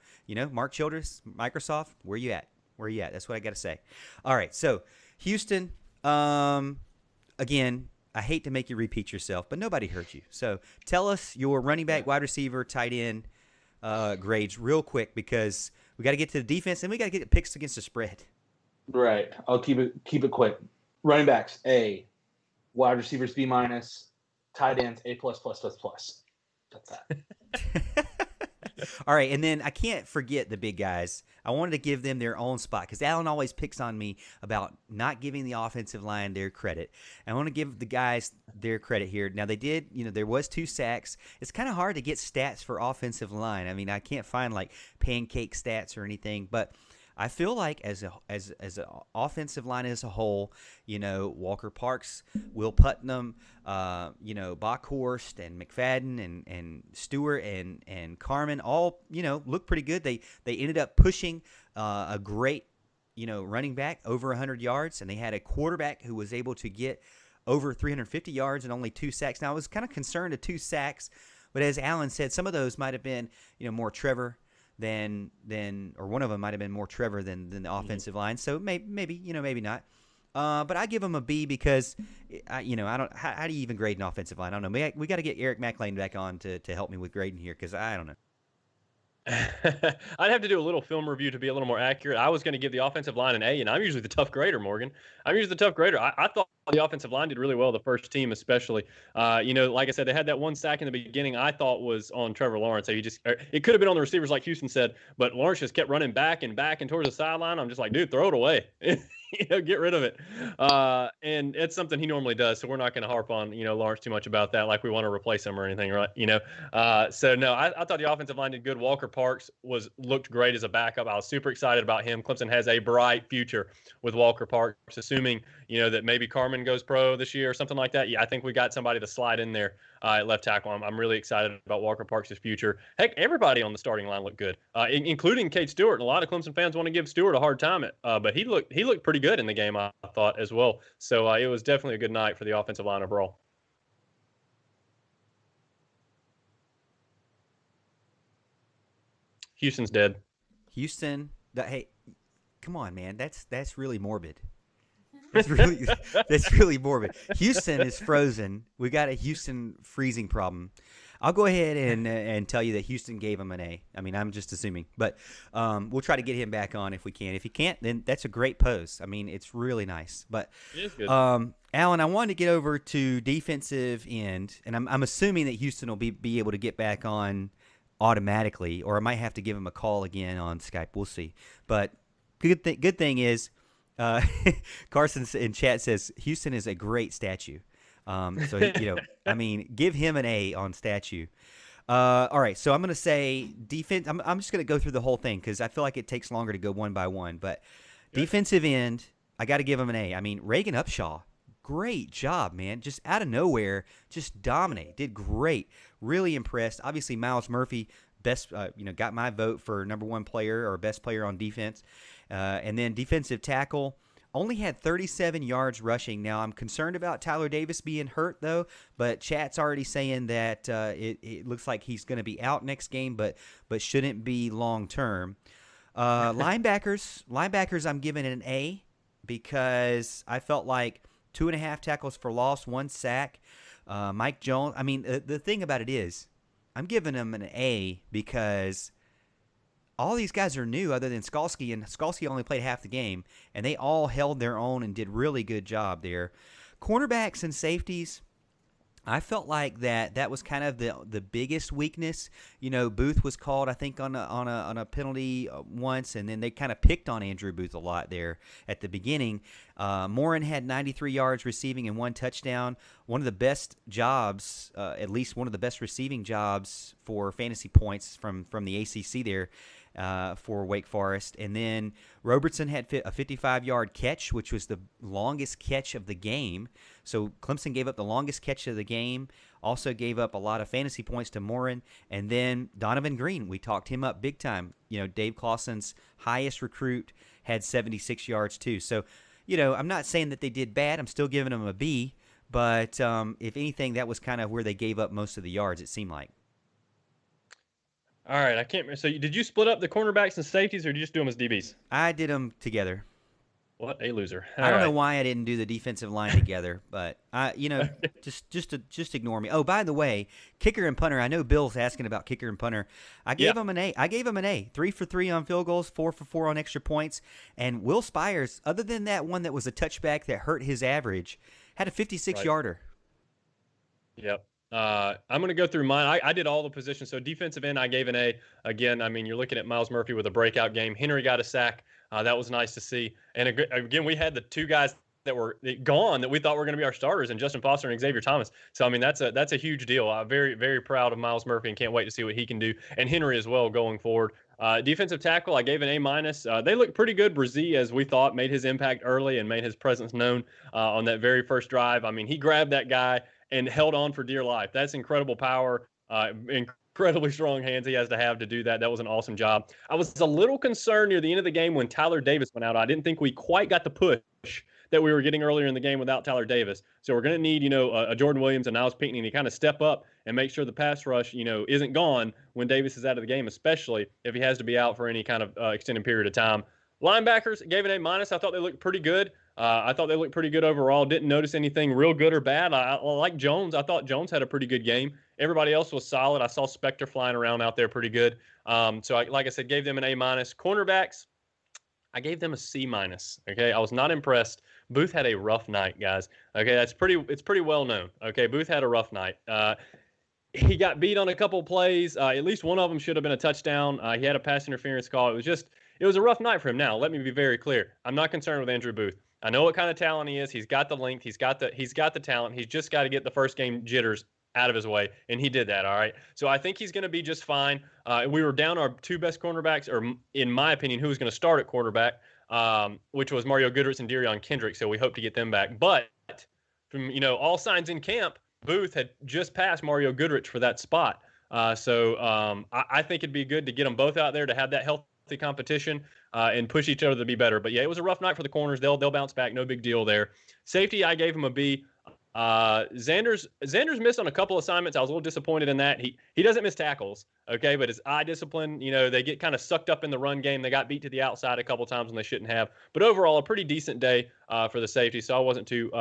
S2: Mark Childress, Microsoft, where you at? That's what I got to say. All right, so Houston, again, I hate to make you repeat yourself, but nobody heard you. So tell us your running back, wide receiver, tight end grades real quick, because we got to get to the defense and we got to get picks against the spread.
S4: Right. I'll keep it quick. Running backs, A. Wide receivers, B-. Tight ends, A++++. That's that.
S2: All right, and then I can't forget the big guys. I wanted to give them their own spot because Alan always picks on me about not giving the offensive line their credit. I want to give the guys their credit here. Now, they did, there was 2 sacks. It's kind of hard to get stats for offensive line. I mean, I can't find, like, pancake stats or anything, but I feel like as an offensive line as a whole, Walker Parks, Will Putnam, Bockhorst and McFadden and Stewart and Carmen all, look pretty good. They ended up pushing a great, running back over 100 yards, and they had a quarterback who was able to get over 350 yards and only 2 sacks. Now, I was kind of concerned at 2 sacks, but as Alan said, some of those might have been, more Trevor than or one of them might have been more Trevor than the offensive line. So maybe maybe not. But I give him a B because I don't. How do you even grade an offensive line? I don't know. We got to get Eric McLean back on to help me with grading here because I don't know.
S3: I'd have to do a little film review to be a little more accurate. I was going to give the offensive line an A, and I'm usually the tough grader, Morgan. I'm usually the tough grader. I thought the offensive line did really well, the first team especially. Like I said, they had that 1 sack in the beginning I thought was on Trevor Lawrence. So it could have been on the receivers like Houston said, but Lawrence just kept running back and towards the sideline. I'm just like, dude, throw it away. Get rid of it. And it's something he normally does, so we're not going to harp on, Lawrence too much about that, like we want to replace him or anything, right? So no, I thought the offensive line did good. Walker Parks looked great as a backup. I was super excited about him. Clemson has a bright future with Walker Parks, assuming, that maybe Carmen goes pro this year or something like that. Yeah, I think we got somebody to slide in there at left tackle. I'm really excited about Walker Parks' future. Heck, everybody on the starting line looked good, including Kate Stewart. And a lot of Clemson fans want to give Stewart a hard time, but he looked pretty good in the game, I thought, as well. So it was definitely a good night for the offensive line overall. Houston's dead.
S2: Houston, hey, come on, man. That's really morbid. That's really morbid. Houston is frozen. We got a Houston freezing problem. I'll go ahead and tell you that Houston gave him an A. I mean, I'm just assuming, but we'll try to get him back on if we can. If he can't, then that's a great post. I mean, it's really nice. But
S3: It is good.
S2: Alan, I wanted to get over to defensive end, and I'm assuming that Houston will be able to get back on automatically, or I might have to give him a call again on Skype. We'll see. But good thing is, Carson in chat says Houston is a great statue. So I mean, give him an A on statue. All right, so I'm gonna say defense. I'm just gonna go through the whole thing because I feel like it takes longer to go one by one. But defensive end, I got to give him an A. I mean, Reagan Upshaw, great job, man. Just out of nowhere, just dominate. Did great. Really impressed. Obviously, Miles Murphy, best. Got my vote for number one player or best player on defense. And then defensive tackle only had 37 yards rushing. Now, I'm concerned about Tyler Davis being hurt, though, but chat's already saying that it looks like he's going to be out next game, but shouldn't be long-term. Linebackers, I'm giving it an A because I felt like 2.5 tackles for loss, 1 sack. Mike Jones, I mean, the thing about it is I'm giving him an A because all these guys are new other than Skalski, and Skalski only played half the game, and they all held their own and did really good job there. Cornerbacks and safeties, I felt like that was kind of the biggest weakness. Booth was called, I think, on a penalty once, and then they kind of picked on Andrew Booth a lot there at the beginning. Morin had 93 yards receiving and 1 touchdown. One of the best jobs, at least one of the best receiving jobs for fantasy points from the ACC there. For Wake Forest. And then Robertson had a 55-yard catch, which was the longest catch of the game. So Clemson gave up the longest catch of the game, also gave up a lot of fantasy points to Morin. And then Donovan Green, we talked him up big time. Dave Clawson's highest recruit had 76 yards too. So, I'm not saying that they did bad. I'm still giving them a B. But if anything, that was kind of where they gave up most of the yards, it seemed like.
S3: All right, I can't remember. So did you split up the cornerbacks and safeties, or did you just do them as DBs?
S2: I did them together.
S3: What a loser!
S2: I don't know why I didn't do the defensive line together, but just ignore me. Oh, by the way, kicker and punter. I know Bill's asking about kicker and punter. I gave him an A. 3 for 3 on field goals, 4 for 4 on extra points. And Will Spires, other than that one that was a touchback that hurt his average, had a 56-yarder.
S3: Yep. I'm going to go through mine. I did all the positions. So defensive end, I gave an A. Again, I mean, you're looking at Miles Murphy with a breakout game. Henry got a sack. That was nice to see. And again, we had the 2 guys that were gone that we thought were going to be our starters, and Justin Foster and Xavier Thomas. So, I mean, that's a huge deal. I'm very, very proud of Miles Murphy and can't wait to see what he can do. And Henry as well going forward. Defensive tackle, I gave an A-. They looked pretty good. Brzee, as we thought, made his impact early and made his presence known on that very first drive. I mean, he grabbed that guy and held on for dear life. That's incredible power, incredibly strong hands he has to have to do that. That was an awesome job. I was a little concerned near the end of the game when Tyler Davis went out. I didn't think we quite got the push that we were getting earlier in the game without Tyler Davis. So we're going to need, a Jordan Williams and Niles Pinckney to kind of step up and make sure the pass rush, isn't gone when Davis is out of the game, especially if he has to be out for any kind of extended period of time. Linebackers, gave it an A-. I thought they looked pretty good. I thought they looked pretty good overall. Didn't notice anything real good or bad. I like Jones. I thought Jones had a pretty good game. Everybody else was solid. I saw Spector flying around out there pretty good. Like I said, gave them an A-. Cornerbacks, I gave them a C-. Okay, I was not impressed. Booth had a rough night, guys. Okay, it's pretty well known. Okay, Booth had a rough night. He got beat on a couple of plays. At least one of them should have been a touchdown. He had a pass interference call. It was a rough night for him. Now, let me be very clear. I'm not concerned with Andrew Booth. I know what kind of talent he is. He's got the length. He's got the talent. He's just got to get the first game jitters out of his way, and he did that, all right? So I think he's going to be just fine. We were down our 2 best cornerbacks, or in my opinion, who was going to start at quarterback, which was Mario Goodrich and Derion Kendrick, so we hope to get them back. But from, all signs in camp, Booth had just passed Mario Goodrich for that spot. I think it'd be good to get them both out there to have that healthy competition and push each other to be better. But yeah, it was a rough night for the corners. They'll bounce back. No big deal there. Safety, I gave them a B. Xander's missed on a couple assignments. I was a little disappointed in that. He doesn't miss tackles, okay, but his eye discipline, they get kind of sucked up in the run game. They got beat to the outside a couple times when they shouldn't have. But overall, a pretty decent day for the safety. So I wasn't too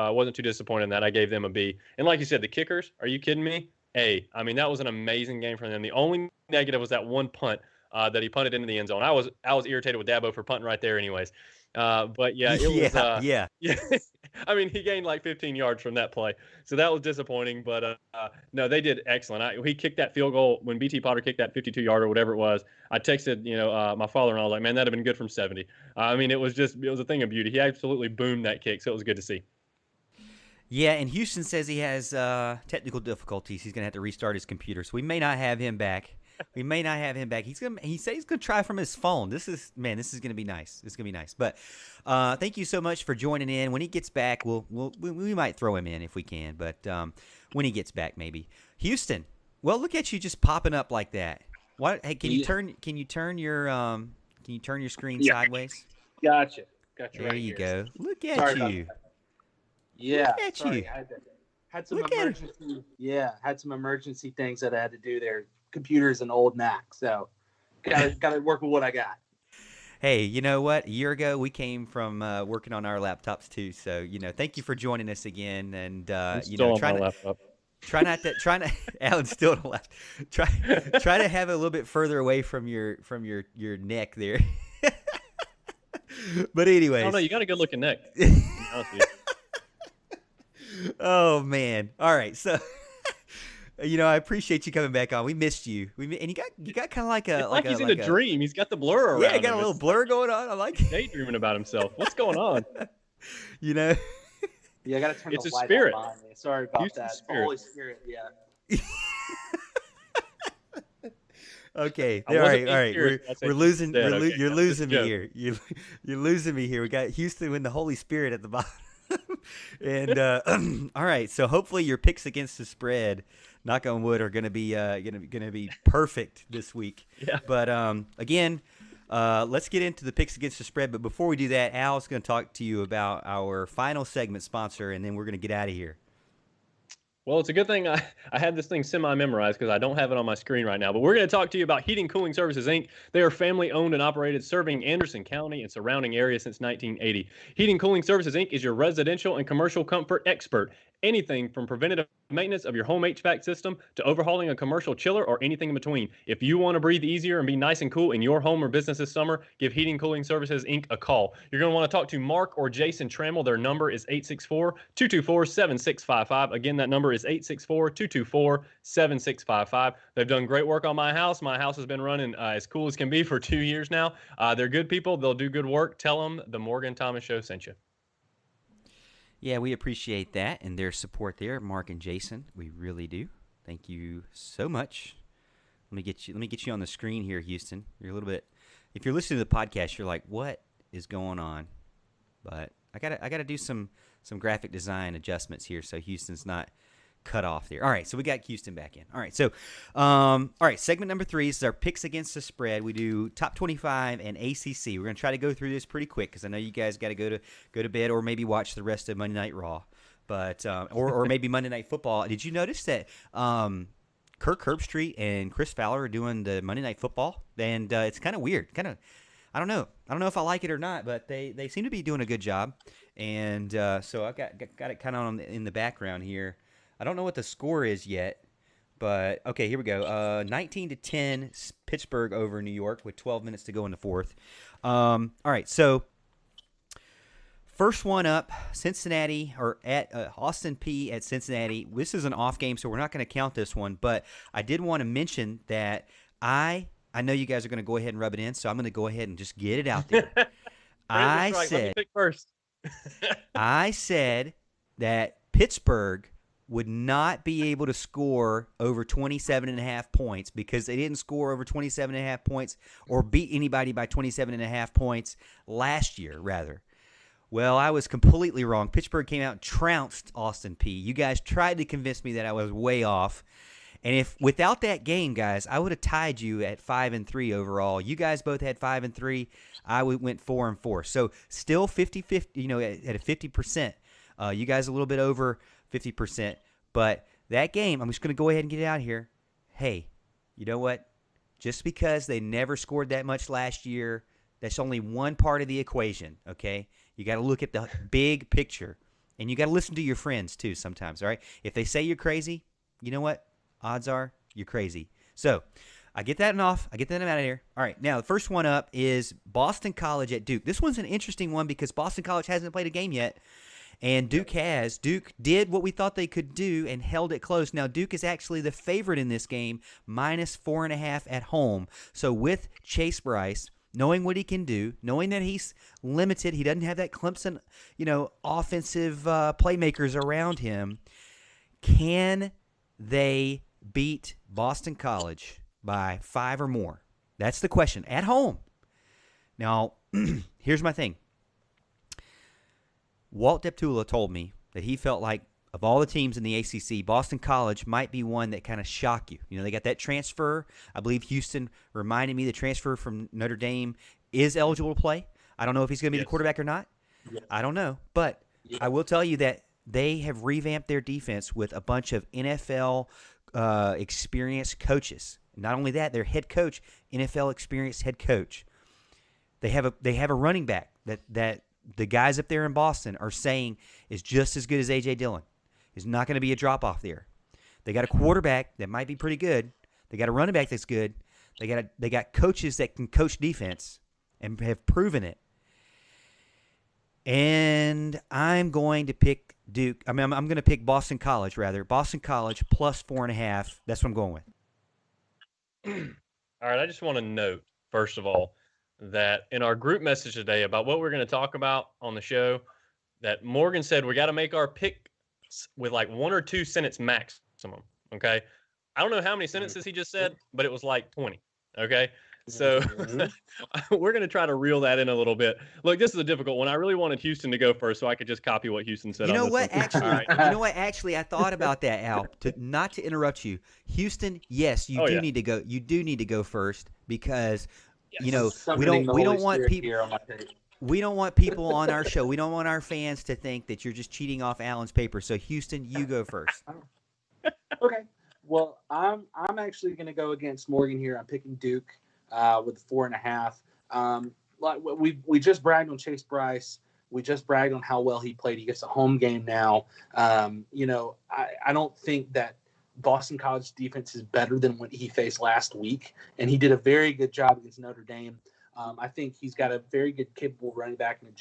S3: disappointed in that. I gave them a B. And like you said, the kickers, are you kidding me? A. I mean, that was an amazing game from them. The only negative was that one punt that he punted into the end zone. I was irritated with Dabo for punting right there, anyways. But yeah, it was.
S2: Yeah.
S3: I mean, he gained like 15 yards from that play, so that was disappointing. But no, they did excellent. He kicked that field goal when BT Potter kicked that 52-yarder or whatever it was. I texted, my father-in-law. I was like, man, that'd have been good from 70. I mean, it was a thing of beauty. He absolutely boomed that kick, so it was good to see.
S2: Yeah, and Houston says he has technical difficulties. He's gonna have to restart his computer, so we may not have him back. He said he's gonna try from his phone. This is gonna be nice. It's gonna be nice. But thank you so much for joining in. When he gets back, we might throw him in if we can. But when he gets back, maybe. Houston. Well, look at you just popping up like that. What? Hey, can you turn your screen sideways?
S5: Gotcha.
S2: There
S5: right
S2: you
S5: here.
S2: go. Look at you.
S5: Yeah.
S2: Look at you.
S5: Had some emergency. Yeah, had some emergency things that I had to do there. Computers and old Mac, so gotta work with what I got.
S2: Hey, you know what? A year ago, we came from working on our laptops too. So, thank you for joining us again. And try not to. Alan's still on the left. Try to have it a little bit further away from your neck there. But anyways,
S3: I don't know. You got a good looking neck.
S2: Oh man! All right, so. I appreciate you coming back on. We missed you. And you got kind of like
S3: he's in a dream. He's got the blur around.
S2: Yeah, he got a little blur going on. I like it.
S3: Daydreaming about himself. What's going on?
S5: Yeah, I got to turn
S3: it's
S5: the
S3: a
S5: light
S3: spirit.
S5: on. Sorry about
S3: Houston
S5: that.
S3: Spirit.
S5: Holy Spirit, yeah.
S2: Okay. All right. We're losing.
S3: Okay.
S2: You're losing me here. You're losing me here. We got Houston with the Holy Spirit at the bottom. And all right. So hopefully your picks against the spread, knock on wood, are going to be perfect this week.
S3: Yeah.
S2: But again, let's get into the picks against the spread. But before we do that, Al's going to talk to you about our final segment sponsor, and then we're going to get out of here.
S3: Well, it's a good thing I had this thing semi-memorized because I don't have it on my screen right now. But we're going to talk to you about Heating Cooling Services, Inc. They are family-owned and operated, serving Anderson County and surrounding areas since 1980. Heating Cooling Services, Inc. is your residential and commercial comfort expert. Anything from preventative maintenance of your home HVAC system to overhauling a commercial chiller or anything in between. If you want to breathe easier and be nice and cool in your home or business this summer, give Heating Cooling Services, Inc. a call. You're going to want to talk to Mark or Jason Trammell. Their number is 864-224-7655. Again, that number is 864-224-7655. They've done great work on my house. My house has been running as cool as can be for 2 years now. They're good people. They'll do good work. Tell them the Morgan Thomas Show sent you.
S2: Yeah, we appreciate that and their support there, Mark and Jason. We really do. Thank you so much. Let me get you on the screen here, Houston. You're a little bit. If you're listening to the podcast, you're like, "What is going on?" But I gotta do some graphic design adjustments here so Houston's not cut off there. All right, so we got Houston back in. All right, so segment number 3 is our picks against the spread. We do top 25 and ACC. We're gonna try to go through this pretty quick because I know you guys got to go to bed or maybe watch the rest of Monday Night Raw, but or maybe Monday Night Football. Did you notice that Kirk Herbstreit and Chris Fowler are doing the Monday Night Football? And it's kind of weird. I don't know if I like it or not, but they seem to be doing a good job. And so I got it kind of in the background here. I don't know what the score is yet, but okay, here we go. 19-10, Pittsburgh over New York with 12 minutes to go in the fourth. All right, so first one up, Cincinnati or at Austin P at Cincinnati. This is an off game, so we're not going to count this one. But I did want to mention that I know you guys are going to go ahead and rub it in, so I'm going to go ahead and just get it out there. I
S3: said, let me pick first.
S2: I said that Pittsburgh would not be able to score over 27.5 points because they didn't score over 27.5 points or beat anybody by 27.5 points last year, rather. Well, I was completely wrong. Pittsburgh came out and trounced Austin P. You guys tried to convince me that I was way off. And if without that game, guys, I would have tied you at 5-3 overall. You guys both had 5-3. I went 4-4. So still 50-50, at a 50%. You guys a little bit over 50%. But that game, I'm just going to go ahead and get it out here. Hey, you know what? Just because they never scored that much last year, that's only one part of the equation, okay? You got to look at the big picture. And you got to listen to your friends, too, sometimes, all right? If they say you're crazy, you know what? Odds are you're crazy. So I get that off. I get that out of here. All right, now the first one up is Boston College at Duke. This one's an interesting one because Boston College hasn't played a game yet, and Duke has. Duke did what we thought they could do and held it close. Now, Duke is actually the favorite in this game, minus 4.5 at home. So with Chase Bryce, knowing what he can do, knowing that he's limited, he doesn't have that Clemson, offensive playmakers around him, can they beat Boston College by 5 or more? That's the question. At home. Now, here's my thing. Walt Deptula told me that he felt like of all the teams in the ACC, Boston College might be one that kind of shock you. They got that transfer. I believe Houston reminded me the transfer from Notre Dame is eligible to play. I don't know if he's going to be the quarterback or not.
S5: Yes.
S2: I don't know. But I will tell you that they have revamped their defense with a bunch of NFL experienced coaches. Not only that, their head coach, NFL experienced head coach. They have a running back that the guys up there in Boston are saying is just as good as A.J. Dillon. Is not going to be a drop-off there. They got a quarterback that might be pretty good. They got a running back that's good. They got coaches that can coach defense and have proven it. And I'm going to pick Duke. I'm going to pick Boston College, rather. Boston College plus 4.5. That's what I'm going with.
S3: All right, I just want to note, first of all, that in our group message today about what we're going to talk about on the show, that Morgan said we got to make our picks with like 1 or 2 sentence maximum, okay? I don't know how many sentences he just said, but it was like 20, okay? So we're going to try to reel that in a little bit. Look, this is a difficult one. I really wanted Houston to go first so I could just copy what Houston said.
S2: You know
S3: on
S2: what?
S3: this one.
S2: Actually, I thought about that, Al. Not to interrupt you, Houston. Yes, you do need to go. You do need to go first because we don't want people. We don't want people on our show. We don't want our fans to think that you're just cheating off Alan's paper. So Houston, you go first.
S5: Okay. Well, I'm actually going to go against Morgan here. I'm picking Duke with 4.5. Like we just bragged on Chase Bryce. We just bragged on how well he played. He gets a home game now. I don't think that Boston College defense is better than what he faced last week, and he did a very good job against Notre Dame. I think he's got a very good, capable running back and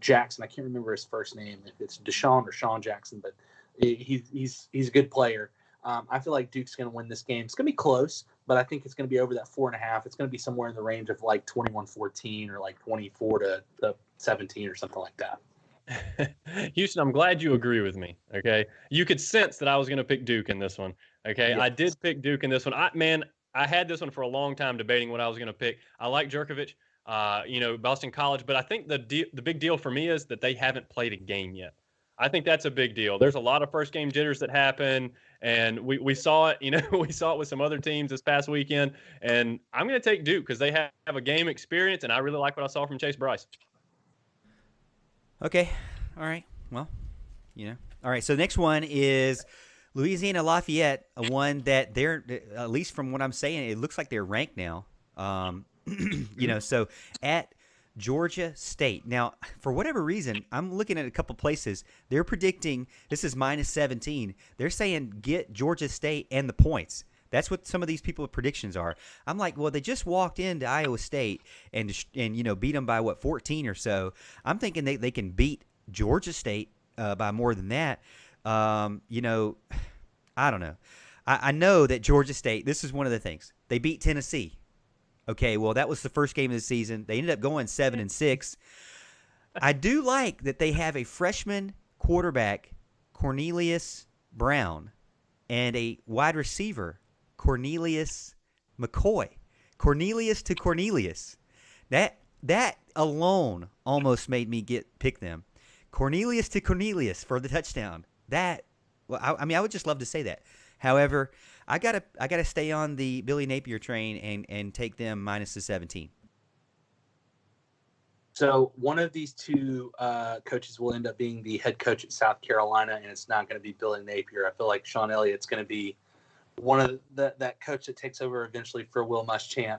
S5: Jackson. I can't remember his first name, if it's Deshaun or Sean Jackson, but he's a good player. I feel like Duke's going to win this game. It's going to be close, but I think it's going to be over that 4.5. It's going to be somewhere in the range of like 21-14 or like 24-17 or something like that.
S3: Houston, I'm glad you agree with me. Okay, you could sense that I was going to pick Duke in this one. Okay, yes. I did pick Duke in this one. I had this one for a long time debating what I was going to pick. I like Jerkovich, Boston College, but I think the big deal for me is that they haven't played a game yet. I think that's a big deal. There's a lot of first game jitters that happen, and we saw it. We saw it with some other teams this past weekend. And I'm going to take Duke because they have a game experience, and I really like what I saw from Chase Bryce.
S2: Okay, all right. Well, all right. So the next one is Louisiana Lafayette, a one that they're, at least from what I'm saying, it looks like they're ranked now. So at Georgia State. Now, for whatever reason, I'm looking at a couple places. They're predicting this is minus 17. They're saying get Georgia State and the points. That's what some of these people's predictions are. I'm like, well, they just walked into Iowa State and beat them by 14 or so. I'm thinking they can beat Georgia State by more than that. I don't know. I know that Georgia State, this is one of the things. They beat Tennessee. Okay, well, that was the first game of the season. They ended up going 7-6. I do like that they have a freshman quarterback, Cornelius Brown, and a wide receiver, Cornelius McCoy. Cornelius to Cornelius. That alone almost made me pick them. Cornelius to Cornelius for the touchdown. I would just love to say that. However, I gotta stay on the Billy Napier train and take them minus the 17.
S5: So one of these two coaches will end up being the head coach at South Carolina, and it's not going to be Billy Napier. I feel like Sean Elliott's going to be one of that coach that takes over eventually for Will Muschamp.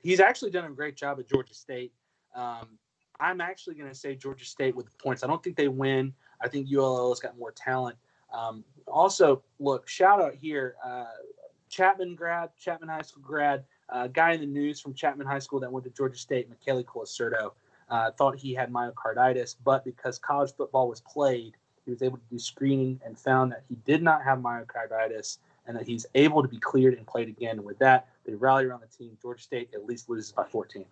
S5: He's actually done a great job at Georgia State. I'm actually going to say Georgia State with the points. I don't think they win. I think ULL has got more talent. Also, look, shout out here, Chapman High School grad, guy in the news from Chapman High School that went to Georgia State, Michele Colasurdo, thought he had myocarditis, but because college football was played, he was able to do screening and found that he did not have myocarditis and that he's able to be cleared and played again. And with that, they rally around the team. Georgia State at least loses by 14.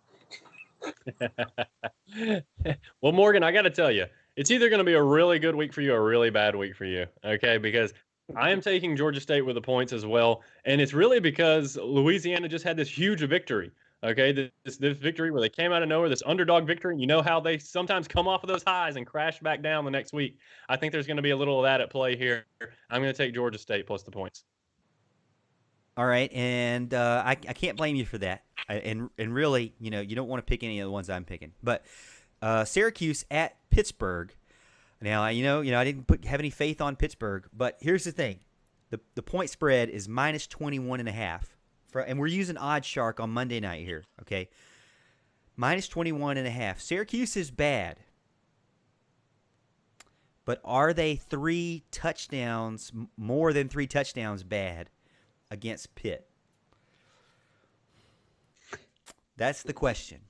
S3: Well, Morgan, I got to tell you, it's either going to be a really good week for you or a really bad week for you, okay? Because I am taking Georgia State with the points as well, and it's really because Louisiana just had this huge victory, okay? This victory where they came out of nowhere, this underdog victory. You know how they sometimes come off of those highs and crash back down the next week. I think there's going to be a little of that at play here. I'm going to take Georgia State plus the points.
S2: All right, and I can't blame you for that. And really, you don't want to pick any of the ones I'm picking. But Syracuse at Pittsburgh. Now, I didn't have any faith on Pittsburgh, but here's the thing: the point spread is minus 21.5, and we're using OddsShark on Monday night here. Okay, minus 21.5. Syracuse is bad, but are they more than 3 touchdowns bad against Pitt? That's the question.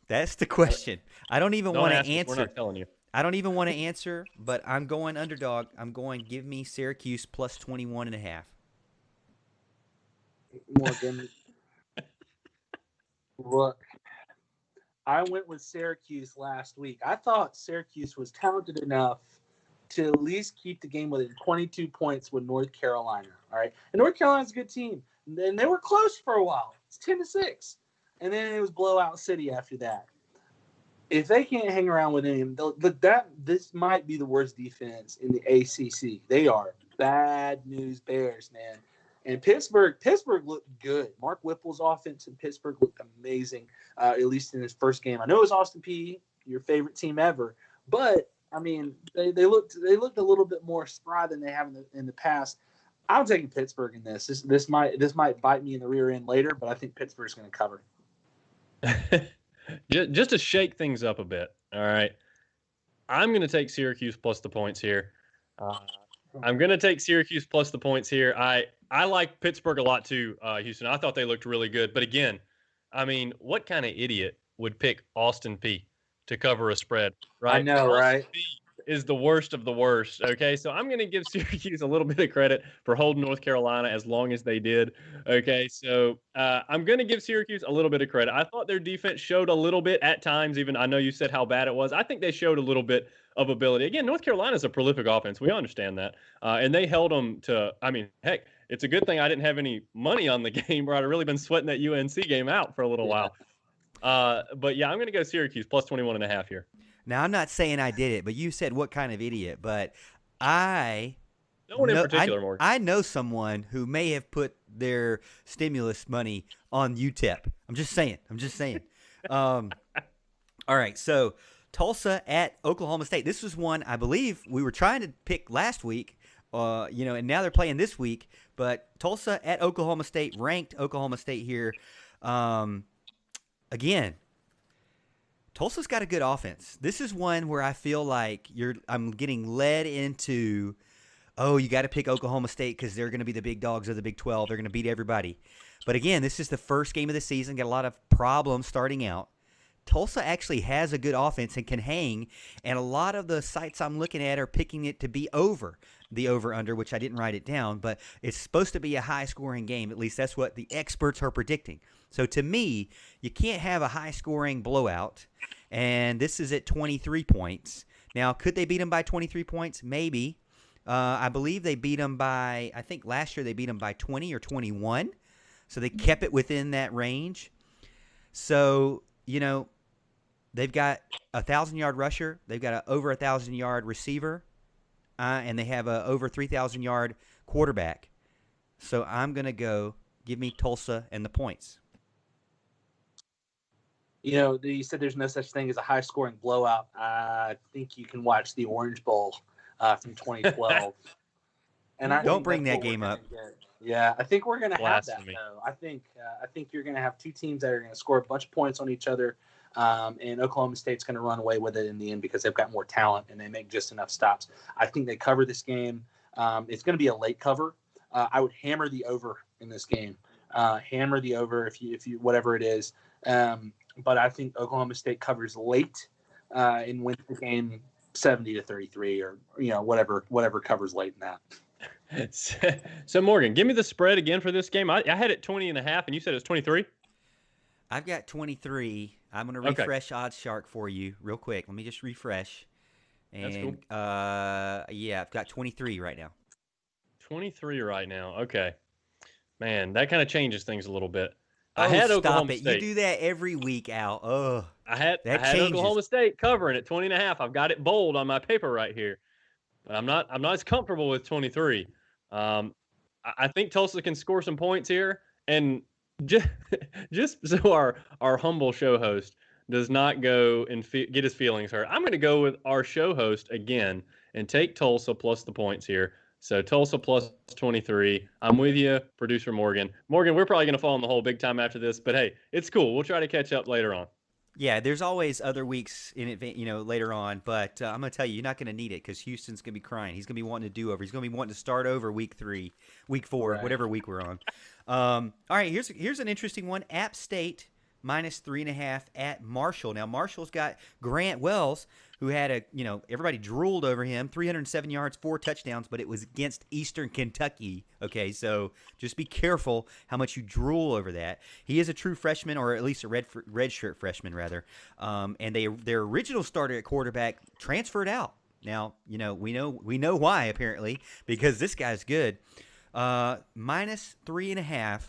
S2: I don't even want to answer.
S3: We're not telling you.
S2: I don't even want to answer, but I'm going underdog. I'm going give me Syracuse plus 21.5.
S5: Morgan, look, I went with Syracuse last week. I thought Syracuse was talented enough to at least keep the game within 22 points with North Carolina. All right, and North Carolina's a good team, and they were close for a while. It's 10-6, and then it was blowout city after that. If they can't hang around with him, this might be the worst defense in the ACC. They are bad news bears, man. And Pittsburgh looked good. Mark Whipple's offense in Pittsburgh looked amazing, at least in his first game. I know it was Austin Peay, your favorite team ever, but I mean, they looked a little bit more spry than they have in the past. I'm taking Pittsburgh in this. This might bite me in the rear end later, but I think Pittsburgh's going to cover.
S3: Just to shake things up a bit, all right? I'm going to take Syracuse plus the points here. I'm going to take Syracuse plus the points here. I like Pittsburgh a lot too, Houston. I thought they looked really good. But again, I mean, what kind of idiot would pick Austin Peay to cover a spread, right?
S5: I know,
S3: Austin
S5: right?
S3: Peay is the worst of the worst, okay? So I'm going to give Syracuse a little bit of credit for holding North Carolina as long as they did, okay? So I'm going to give Syracuse a little bit of credit. I thought their defense showed a little bit at times, even I know you said how bad it was. I think they showed a little bit of ability. Again, North Carolina is a prolific offense. We understand that. And they held them to, I mean, heck, it's a good thing I didn't have any money on the game where I'd really been sweating that UNC game out for a little while. But yeah, I'm going to go Syracuse plus 21.5 here.
S2: Now, I'm not saying I did it, but you said what kind of idiot. But
S3: no one in particular, Morgan.
S2: I know someone who may have put their stimulus money on UTEP. I'm just saying. All right, so Tulsa at Oklahoma State. This was one I believe we were trying to pick last week, and now they're playing this week. But Tulsa at Oklahoma State, ranked Oklahoma State here. Again, Tulsa's got a good offense. This is one where I feel like I'm getting led into, you got to pick Oklahoma State because they're going to be the big dogs of the Big 12. They're going to beat everybody. But again, this is the first game of the season. Got a lot of problems starting out. Tulsa actually has a good offense and can hang, and a lot of the sites I'm looking at are picking it to be over the over-under, which I didn't write it down, but it's supposed to be a high-scoring game. At least that's what the experts are predicting. So to me, you can't have a high-scoring blowout, and this is at 23 points. Now, could they beat them by 23 points? Maybe. I believe they beat them by, I think last year they beat them by 20 or 21, so they kept it within that range. So, they've got a 1,000-yard rusher. They've got over 1,000-yard receiver, and they have a over 3,000-yard quarterback. So I'm going to give me Tulsa and the points.
S5: You said there's no such thing as a high-scoring blowout. I think you can watch the Orange Bowl from 2012. And I
S2: Don't
S5: think
S2: bring
S5: that's
S2: that
S5: what we're
S2: game
S5: gonna
S2: up.
S5: get. Yeah, I think we're going to have that,
S3: Blasphemy.
S5: though. I think you're going to have two teams that are going to score a bunch of points on each other, and Oklahoma State's going to run away with it in the end because they've got more talent and they make just enough stops. I think they cover this game. It's going to be a late cover. I would hammer the over in this game. Hammer the over if you whatever it is. But I think Oklahoma State covers late and wins the game 70-33 or whatever covers late in that.
S3: So Morgan, give me the spread again for this game. I had it 20.5, and you said it's 23.
S2: I've got 23. I'm going to
S3: Okay.
S2: refresh Odds Shark for you real quick. Let me just refresh. And,
S3: That's cool.
S2: yeah, I've got 23 right now.
S3: 23 right now. Okay, man, that kind of changes things a little bit. I
S2: Oh,
S3: had
S2: stop
S3: Oklahoma
S2: it.
S3: State.
S2: You do that every week, Al. Oh,
S3: I had
S2: that
S3: Oklahoma
S2: changes.
S3: State covering at 20.5. I've got it bold on my paper right here, but I'm not as comfortable with 23. I think Tulsa can score some points here, and just just so our humble show host does not go and get his feelings hurt, I'm going to go with our show host again and take Tulsa plus the points here. So Tulsa plus 23. I'm with you, producer Morgan. Morgan, we're probably going to fall in the hole big time after this, but hey, it's cool. We'll try to catch up later on.
S2: Yeah, there's always other weeks in advance, later on. But I'm going to tell you, you're not going to need it because Houston's going to be crying. He's going to be wanting to do over. He's going to be wanting to start over week 4,
S5: Right.
S2: whatever week we're on. All right, here's an interesting one. App State minus 3.5 at Marshall. Now Marshall's got Grant Wells, who had everybody drooled over him, 307 yards, 4 touchdowns, but it was against Eastern Kentucky. Okay, so just be careful how much you drool over that. He is a true freshman, or at least a redshirt freshman, rather. And their original starter at quarterback transferred out. Now, we know why, apparently, because this guy's good. Minus 3.5.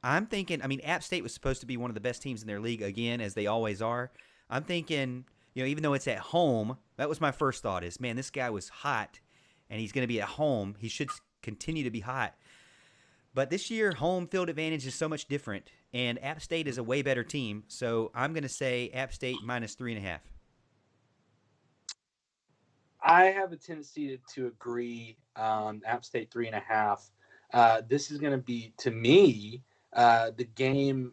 S2: I'm thinking, App State was supposed to be one of the best teams in their league again, as they always are. I'm thinking, even though it's at home, that was my first thought is, man, this guy was hot, and he's going to be at home. He should continue to be hot. But this year, home field advantage is so much different, and App State is a way better team. So I'm going to say App State minus 3.5.
S5: I have a tendency to agree on App State 3.5. This is going to be, to me, the game,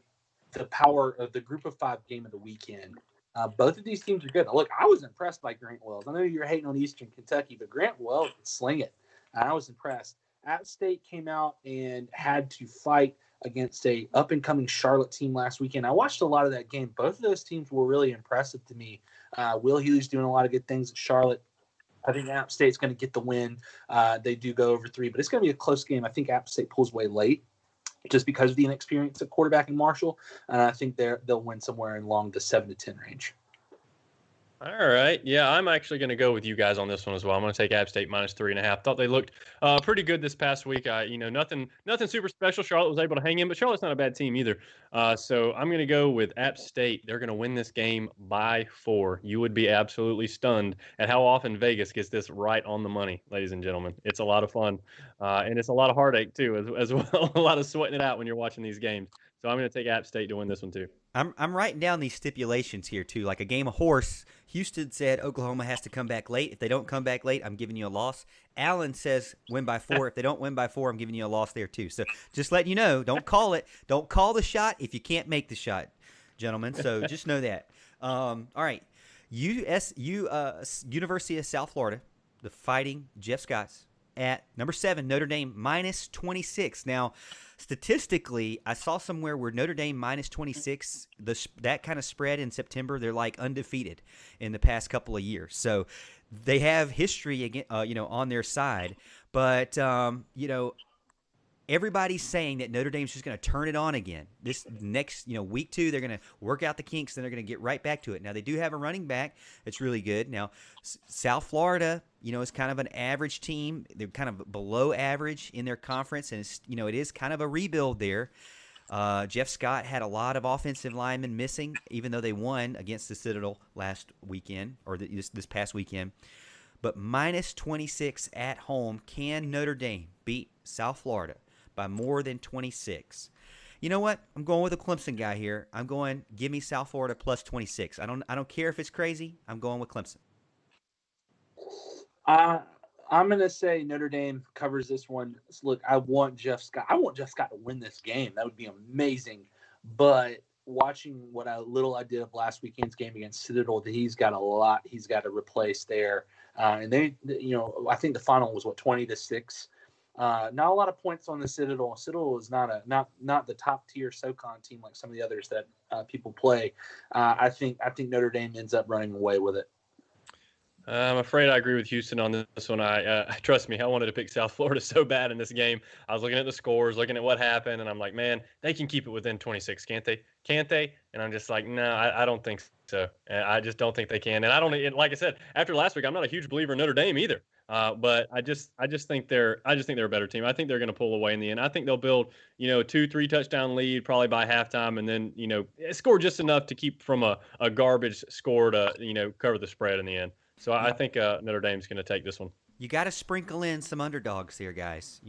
S5: the power of the Group of 5 game of the weekend. Both of these teams are good. Look, I was impressed by Grant Wells. I know you're hating on Eastern Kentucky, but Grant Wells could sling it. I was impressed. App State came out and had to fight against a up-and-coming Charlotte team last weekend. I watched a lot of that game. Both of those teams were really impressive to me. Will Healy's doing a lot of good things at Charlotte. I think App State's going to get the win. They do go over 3, but it's going to be a close game. I think App State pulls away late just because of the inexperience at quarterback in Marshall. And I think they'll win somewhere along the 7-10 range.
S3: All right. Yeah, I'm actually going to go with you guys on this one as well. I'm going to take App State minus 3.5. Thought they looked pretty good this past week. Nothing super special. Charlotte was able to hang in, but Charlotte's not a bad team either. So I'm going to go with App State. They're going to win this game by 4. You would be absolutely stunned at how often Vegas gets this right on the money, ladies and gentlemen. It's a lot of fun, and it's a lot of heartache too, as well. A lot of sweating it out when you're watching these games. So I'm going to take App State to win this one too.
S2: I'm writing down these stipulations here too, like a game of horse. Houston said Oklahoma has to come back late. If they don't come back late, I'm giving you a loss. Allen says win by 4. If they don't win by 4, I'm giving you a loss there too. So just letting you know, don't call it. Don't call the shot if you can't make the shot, gentlemen. So just know that. All right, University of South Florida, the Fighting Jeff Scotts at number 7, Notre Dame minus 26. Now, statistically, I saw somewhere where Notre Dame minus 26, that kind of spread in September, they're like undefeated in the past couple of years. So they have history again, on their side. But everybody's saying that Notre Dame's just going to turn it on again. This next, week 2, they're going to work out the kinks, then they're going to get right back to it. Now, they do have a running back that's really good. Now, South Florida, is kind of an average team. They're kind of below average in their conference, and it is kind of a rebuild there. Jeff Scott had a lot of offensive linemen missing, even though they won against the Citadel last weekend, or this past weekend. But minus 26 at home, can Notre Dame beat South Florida by more than 26? You know what? I'm going with a Clemson guy here. I'm going. Give me South Florida plus 26. I don't care if it's crazy. I'm going with Clemson.
S5: I'm going to say Notre Dame covers this one. Look, I want Jeff Scott. I want Jeff Scott to win this game. That would be amazing. But watching what I did of last weekend's game against Citadel, he's got a lot he's got to replace there. And I think the final was 20-6. Not a lot of points on the Citadel. Citadel is not the top tier SoCon team like some of the others that people play. I think Notre Dame ends up running away with it.
S3: I'm afraid I agree with Houston on this one. Trust me, I wanted to pick South Florida so bad in this game. I was looking at the scores, looking at what happened, and I'm like, man, they can keep it within 26, can't they? Can't they? And I'm just like, no, I don't think so. I just don't think they can. And I don't. Like I said, after last week, I'm not a huge believer in Notre Dame either. But I just think they're a better team. I think they're going to pull away in the end. I think they'll build, 2-3 touchdown lead probably by halftime, and then score just enough to keep from a garbage score to cover the spread in the end. So I think Notre Dame's going to take this one.
S2: You got to sprinkle in some underdogs here, guys.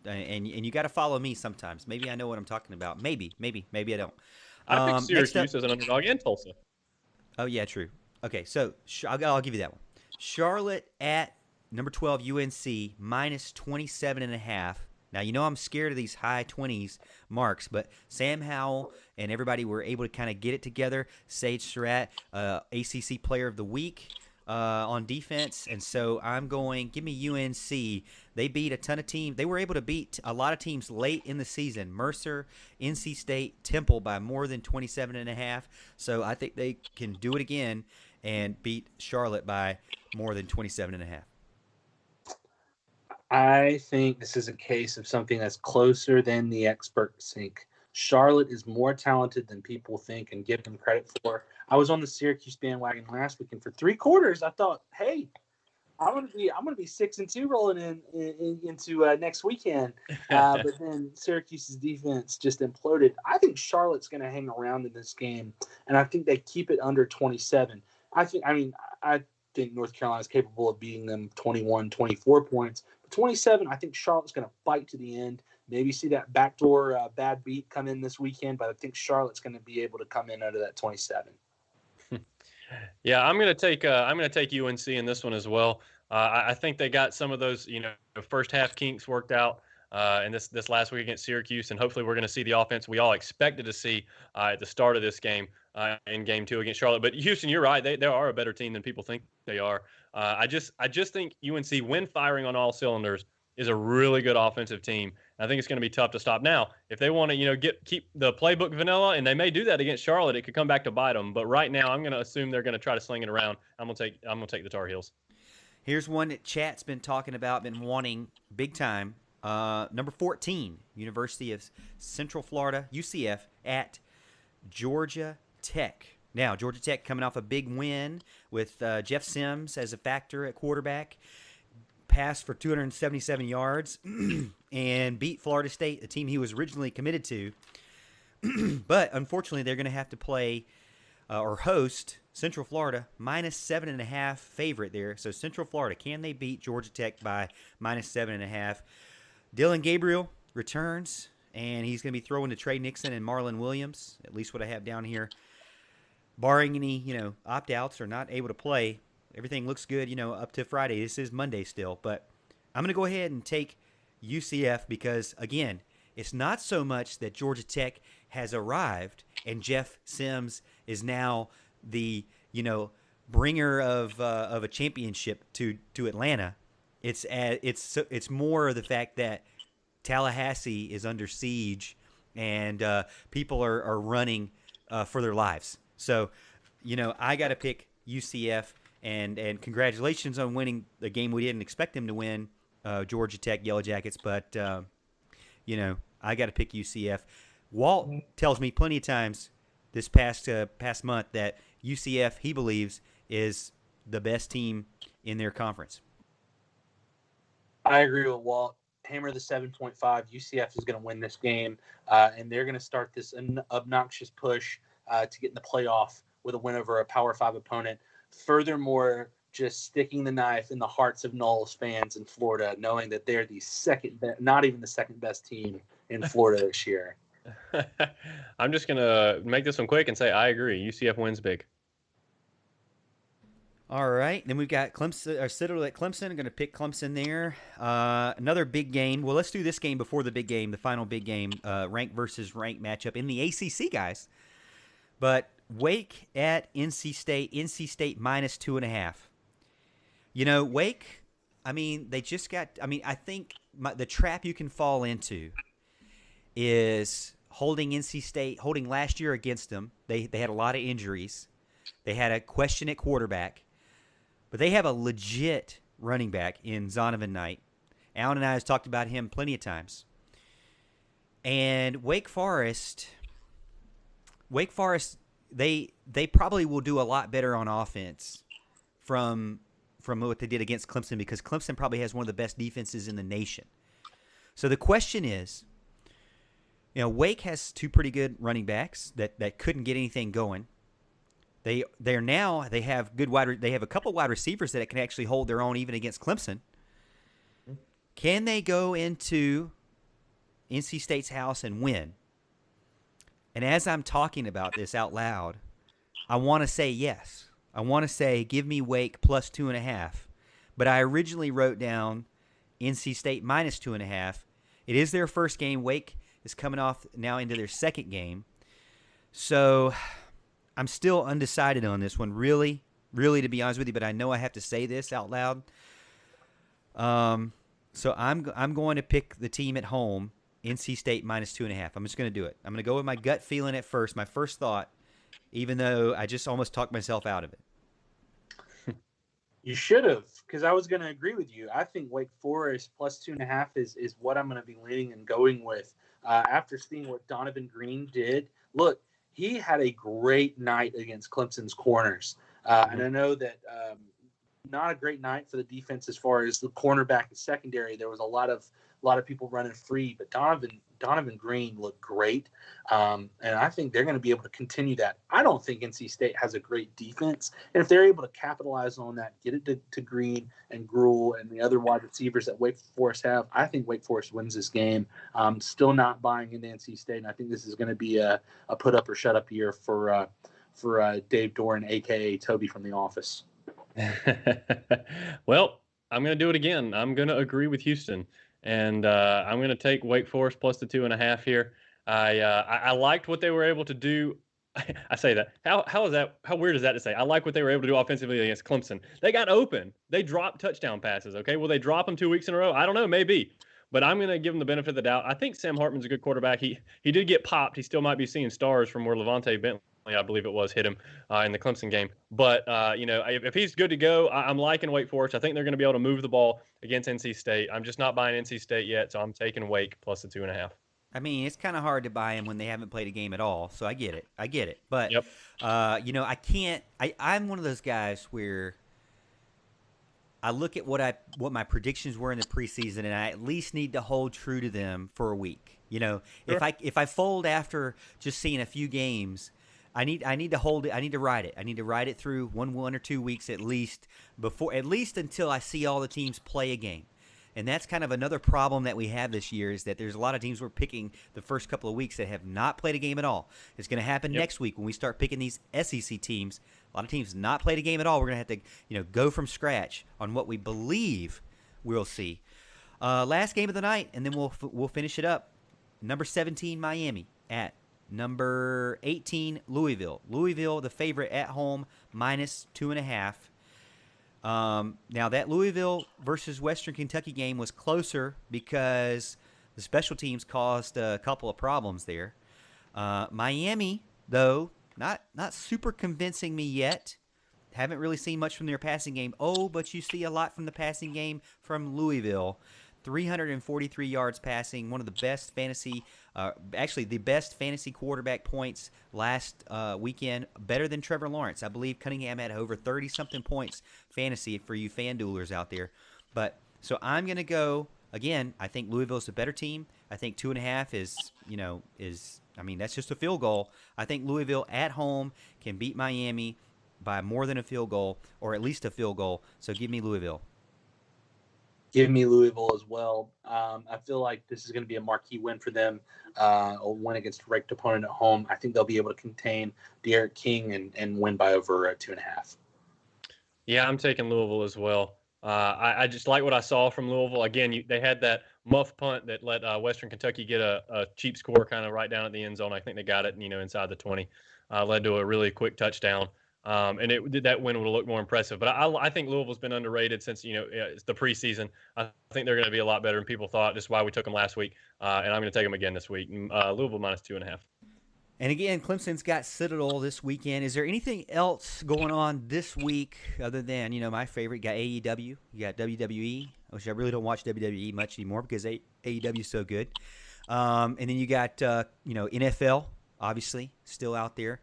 S2: And you got to follow me sometimes. Maybe I know what I'm talking about. Maybe I don't.
S3: I picked Syracuse as an underdog and Tulsa.
S2: Oh yeah, true. Okay, so I'll give you that one. Charlotte at number 12 UNC minus 27.5. Now, I'm scared of these high 20s marks, but Sam Howell and everybody were able to kind of get it together. Sage Surratt, ACC Player of the Week on defense, and so I'm going, give me UNC. They beat a ton of teams. They were able to beat a lot of teams late in the season. Mercer, NC State, Temple by more than 27.5. So I think they can do it again and beat Charlotte by more than 27.5.
S5: I think this is a case of something that's closer than the experts think. Charlotte is more talented than people think and give them credit for. I was on the Syracuse bandwagon last week, and for 3 quarters, I thought, "Hey, I'm gonna be 6-2 rolling into next weekend." But then Syracuse's defense just imploded. I think Charlotte's gonna hang around in this game, and I think they keep it under 27. I think North Carolina is capable of beating them 21, 24 points. But 27, I think Charlotte's going to fight to the end. Maybe see that backdoor bad beat come in this weekend, but I think Charlotte's going to be able to come in under that 27.
S3: Yeah, I'm going to take UNC in this one as well. I think they got some of those first half kinks worked out. And this last week against Syracuse, and hopefully we're going to see the offense we all expected to see at the start of this game in Game 2 against Charlotte. But Houston, you're right; they are a better team than people think they are. I just think UNC, when firing on all cylinders, is a really good offensive team. I think it's going to be tough to stop. Now, if they want to keep the playbook vanilla, and they may do that against Charlotte, it could come back to bite them. But right now, I'm going to assume they're going to try to sling it around. I'm going to take the Tar Heels.
S2: Here's one that chat's been talking about, been wanting big time. Number 14, University of Central Florida, UCF, at Georgia Tech. Now, Georgia Tech coming off a big win with Jeff Sims as a factor at quarterback. Passed for 277 yards and beat Florida State, a team he was originally committed to. But, unfortunately, they're going to have to play or host Central Florida, minus 7.5 favorite there. So, Central Florida, can they beat Georgia Tech by minus 7.5? Dylan Gabriel returns, and he's going to be throwing to Trey Nixon and Marlon Williams, at least what I have down here. Barring any, opt-outs or not able to play, everything looks good, up to Friday. This is Monday still, but I'm going to go ahead and take UCF because, again, it's not so much that Georgia Tech has arrived and Jeff Sims is now the, bringer of a championship to Atlanta. It's more of the fact that Tallahassee is under siege and people are running for their lives. So, I got to pick UCF, and congratulations on winning the game we didn't expect them to win, Georgia Tech Yellow Jackets. But, I got to pick UCF. Walt tells me plenty of times this past month that UCF, he believes, is the best team in their conference.
S5: I agree with Walt. Hammer the 7.5. UCF is going to win this game, and they're going to start this obnoxious push to get in the playoff with a win over a Power 5 opponent. Furthermore, just sticking the knife in the hearts of Noles fans in Florida, knowing that they're the second best, not even the second best team in Florida this year.
S3: I'm just gonna make this one quick and say I agree. UCF wins big.
S2: All right, then we've got Clemson or Citadel at Clemson. I'm going to pick Clemson there. Another big game. Well, let's do this game before the big game, the final big game, ranked versus ranked matchup in the ACC, guys. But Wake at NC State. NC State minus 2.5. You know, Wake. I mean, they just got. I mean, I think the trap you can fall into is holding NC State, holding last year against them. They had a lot of injuries. They had a question at quarterback. But they have a legit running back in Zonovan Knight. Alan and I have talked about him plenty of times. And Wake Forest, they probably will do a lot better on offense from what they did against Clemson, because Clemson probably has one of the best defenses in the nation. So the question is, you know, Wake has two pretty good running backs that couldn't get anything going. They have a couple wide receivers that can actually hold their own even against Clemson. Can they go into NC State's house and win? And as I'm talking about this out loud, I want to say yes. I want to say give me Wake plus 2.5. But I originally wrote down NC State minus 2.5. It is their first game. Wake is coming off now into their second game. So I'm still undecided on this one, really, to be honest with you, but I know I have to say this out loud. So I'm going to pick the team at home, NC State minus 2.5. I'm just going to do it. I'm going to go with my gut feeling at first, my first thought, even though I just almost talked myself out of it.
S5: You should have, because I was going to agree with you. I think Wake Forest plus 2.5 is what I'm going to be leaning and going with. After seeing what Donovan Green did, look, he had a great night against Clemson's corners. And I know that not a great night for the defense as far as the cornerback and secondary. There was a lot of people running free, but Donovan Green looked great. And I think they're going to be able to continue that. I don't think NC State has a great defense. And if they're able to capitalize on that, get it to Green and Gruel and the other wide receivers that Wake Forest have, I think Wake Forest wins this game. Still not buying into NC State, and I think this is going to be a put up or shut up year for Dave Doran, a.k.a. Toby from The Office.
S3: Well, I'm going to do it again. I'm going to agree with Houston, and I'm going to take Wake Forest plus the 2.5 here. I liked what they were able to do. I say that. How is that? How weird is that to say? I like what they were able to do offensively against Clemson. They got open. They dropped touchdown passes. Okay, will they drop them 2 weeks in a row? I don't know. Maybe. But I'm going to give them the benefit of the doubt. I think Sam Hartman's a good quarterback. He did get popped. He still might be seeing stars from where Levante Bentley, I believe it was, hit him in the Clemson game. But, if he's good to go, I'm liking Wake Forest. I think they're going to be able to move the ball against NC State. I'm just not buying NC State yet, so I'm taking Wake plus the 2.5.
S2: I mean, it's kind of hard to buy him when they haven't played a game at all, so I get it. But,
S3: Yep.
S2: I can't – I'm one of those guys where I look at what my predictions were in the preseason, and I at least need to hold true to them for a week. You know,
S3: Sure.
S2: if I fold after just seeing a few games – I need to hold it. I need to ride it. I need to ride it through one or 2 weeks at least until I see all the teams play a game. And that's kind of another problem that we have this year, is that there's a lot of teams we're picking the first couple of weeks that have not played a game at all. It's going to happen next week when we start picking these SEC teams. A lot of teams not played a game at all. We're going to have to, go from scratch on what we believe we'll see. Last game of the night, and then we'll finish it up. Number 17 Miami at number 18, Louisville. Louisville, the favorite at home, minus 2.5. Now, that Louisville versus Western Kentucky game was closer because the special teams caused a couple of problems there. Miami, though, not super convincing me yet. Haven't really seen much from their passing game. Oh, but you see a lot from the passing game from Louisville. 343 yards passing, one of the best fantasy, actually the best fantasy quarterback points last weekend, better than Trevor Lawrence. I believe Cunningham had over 30-something points fantasy for you FanDuelers out there. But so I'm going to go, again, I think Louisville's a better team. I think 2.5 is, that's just a field goal. I think Louisville at home can beat Miami by more than a field goal, or at least a field goal. So give me Louisville.
S5: Give me Louisville as well. I feel like this is going to be a marquee win for them, a win against a ranked opponent at home. I think they'll be able to contain Derek King and win by over 2.5.
S3: Yeah, I'm taking Louisville as well. I just like what I saw from Louisville. Again, they had that muff punt that let Western Kentucky get a cheap score kind of right down at the end zone. I think they got it, inside the 20. Led to a really quick touchdown. And that win would have looked more impressive. But I think Louisville's been underrated since, it's the preseason. I think they're going to be a lot better than people thought. Just why we took them last week. And I'm going to take them again this week. Louisville minus 2.5.
S2: And again, Clemson's got Citadel this weekend. Is there anything else going on this week other than, my favorite, got AEW, you got WWE, which I really don't watch WWE much anymore because AEW is so good. And then you got, NFL, obviously, still out there.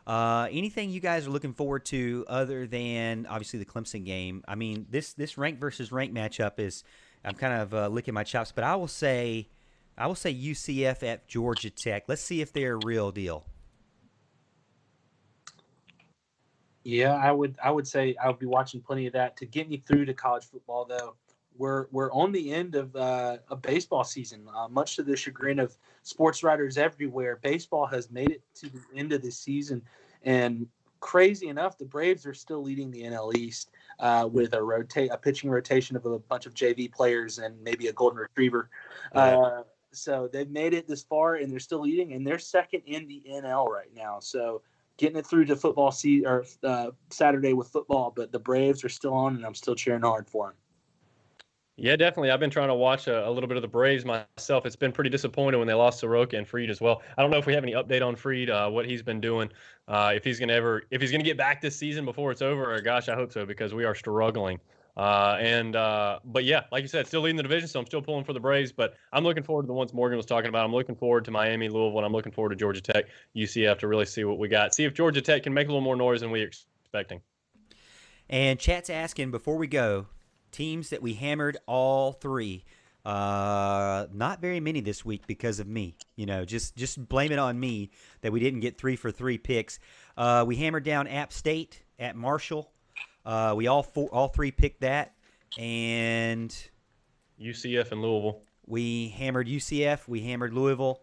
S2: Anything you guys are looking forward to other than, obviously, the Clemson game? I mean, this rank versus rank matchup is, I'm kind of licking my chops, but I will say UCF at Georgia Tech. Let's see if they're a real deal.
S5: Yeah, I would say I would be watching plenty of that. To get me through to college football, though, we're on the end of a baseball season. Much to the chagrin of sports writers everywhere, baseball has made it to the end of the season, and crazy enough, the Braves are still leading the NL East with a pitching rotation of a bunch of JV players and maybe a golden retriever.
S3: Yeah.
S5: So they've made it this far, and they're still leading, and they're second in the NL right now. So getting it through to football Saturday with football, but the Braves are still on, and I'm still cheering hard for them.
S3: Yeah, definitely. I've been trying to watch a little bit of the Braves myself. It's been pretty disappointing when they lost Soroka and Fried as well. I don't know if we have any update on Fried, what he's been doing, if he's gonna get back this season before it's over. Or gosh, I hope so because we are struggling. But yeah, like you said, still leading the division, so I'm still pulling for the Braves. But I'm looking forward to the ones Morgan was talking about. I'm looking forward to Miami, Louisville, and I'm looking forward to Georgia Tech, UCF to really see what we got. See if Georgia Tech can make a little more noise than we're expecting.
S2: And chat's asking before we go, teams that we hammered all three. Not very many this week because of me. Just blame it on me that we didn't get 3 for 3 picks. We hammered down App State at Marshall. We all three picked that, and
S3: UCF and Louisville.
S2: We hammered UCF. We hammered Louisville.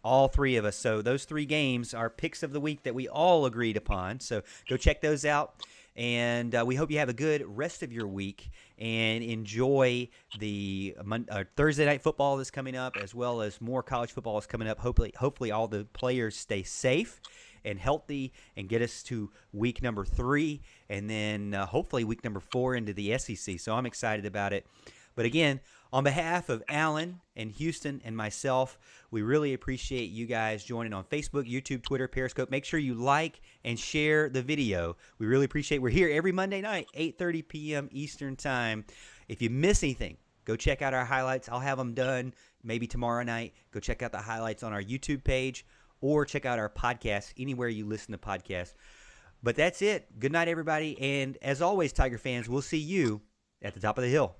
S2: All three of us. So those 3 games are picks of the week that we all agreed upon. So go check those out. And we hope you have a good rest of your week and enjoy the Thursday night football that's coming up, as well as more college football is coming up. Hopefully all the players stay safe and healthy and get us to week number 3 and then hopefully week number 4 into the SEC. So I'm excited about it. But again, on behalf of Alan and Houston and myself, we really appreciate you guys joining on Facebook, YouTube, Twitter, Periscope. Make sure you like and share the video. We really appreciate it. We're here every Monday night, 8:30 p.m. Eastern Time. If you miss anything, go check out our highlights. I'll have them done maybe tomorrow night. Go check out the highlights on our YouTube page or check out our podcast anywhere you listen to podcasts. But that's it. Good night, everybody. And as always, Tiger fans, we'll see you at the top of the hill.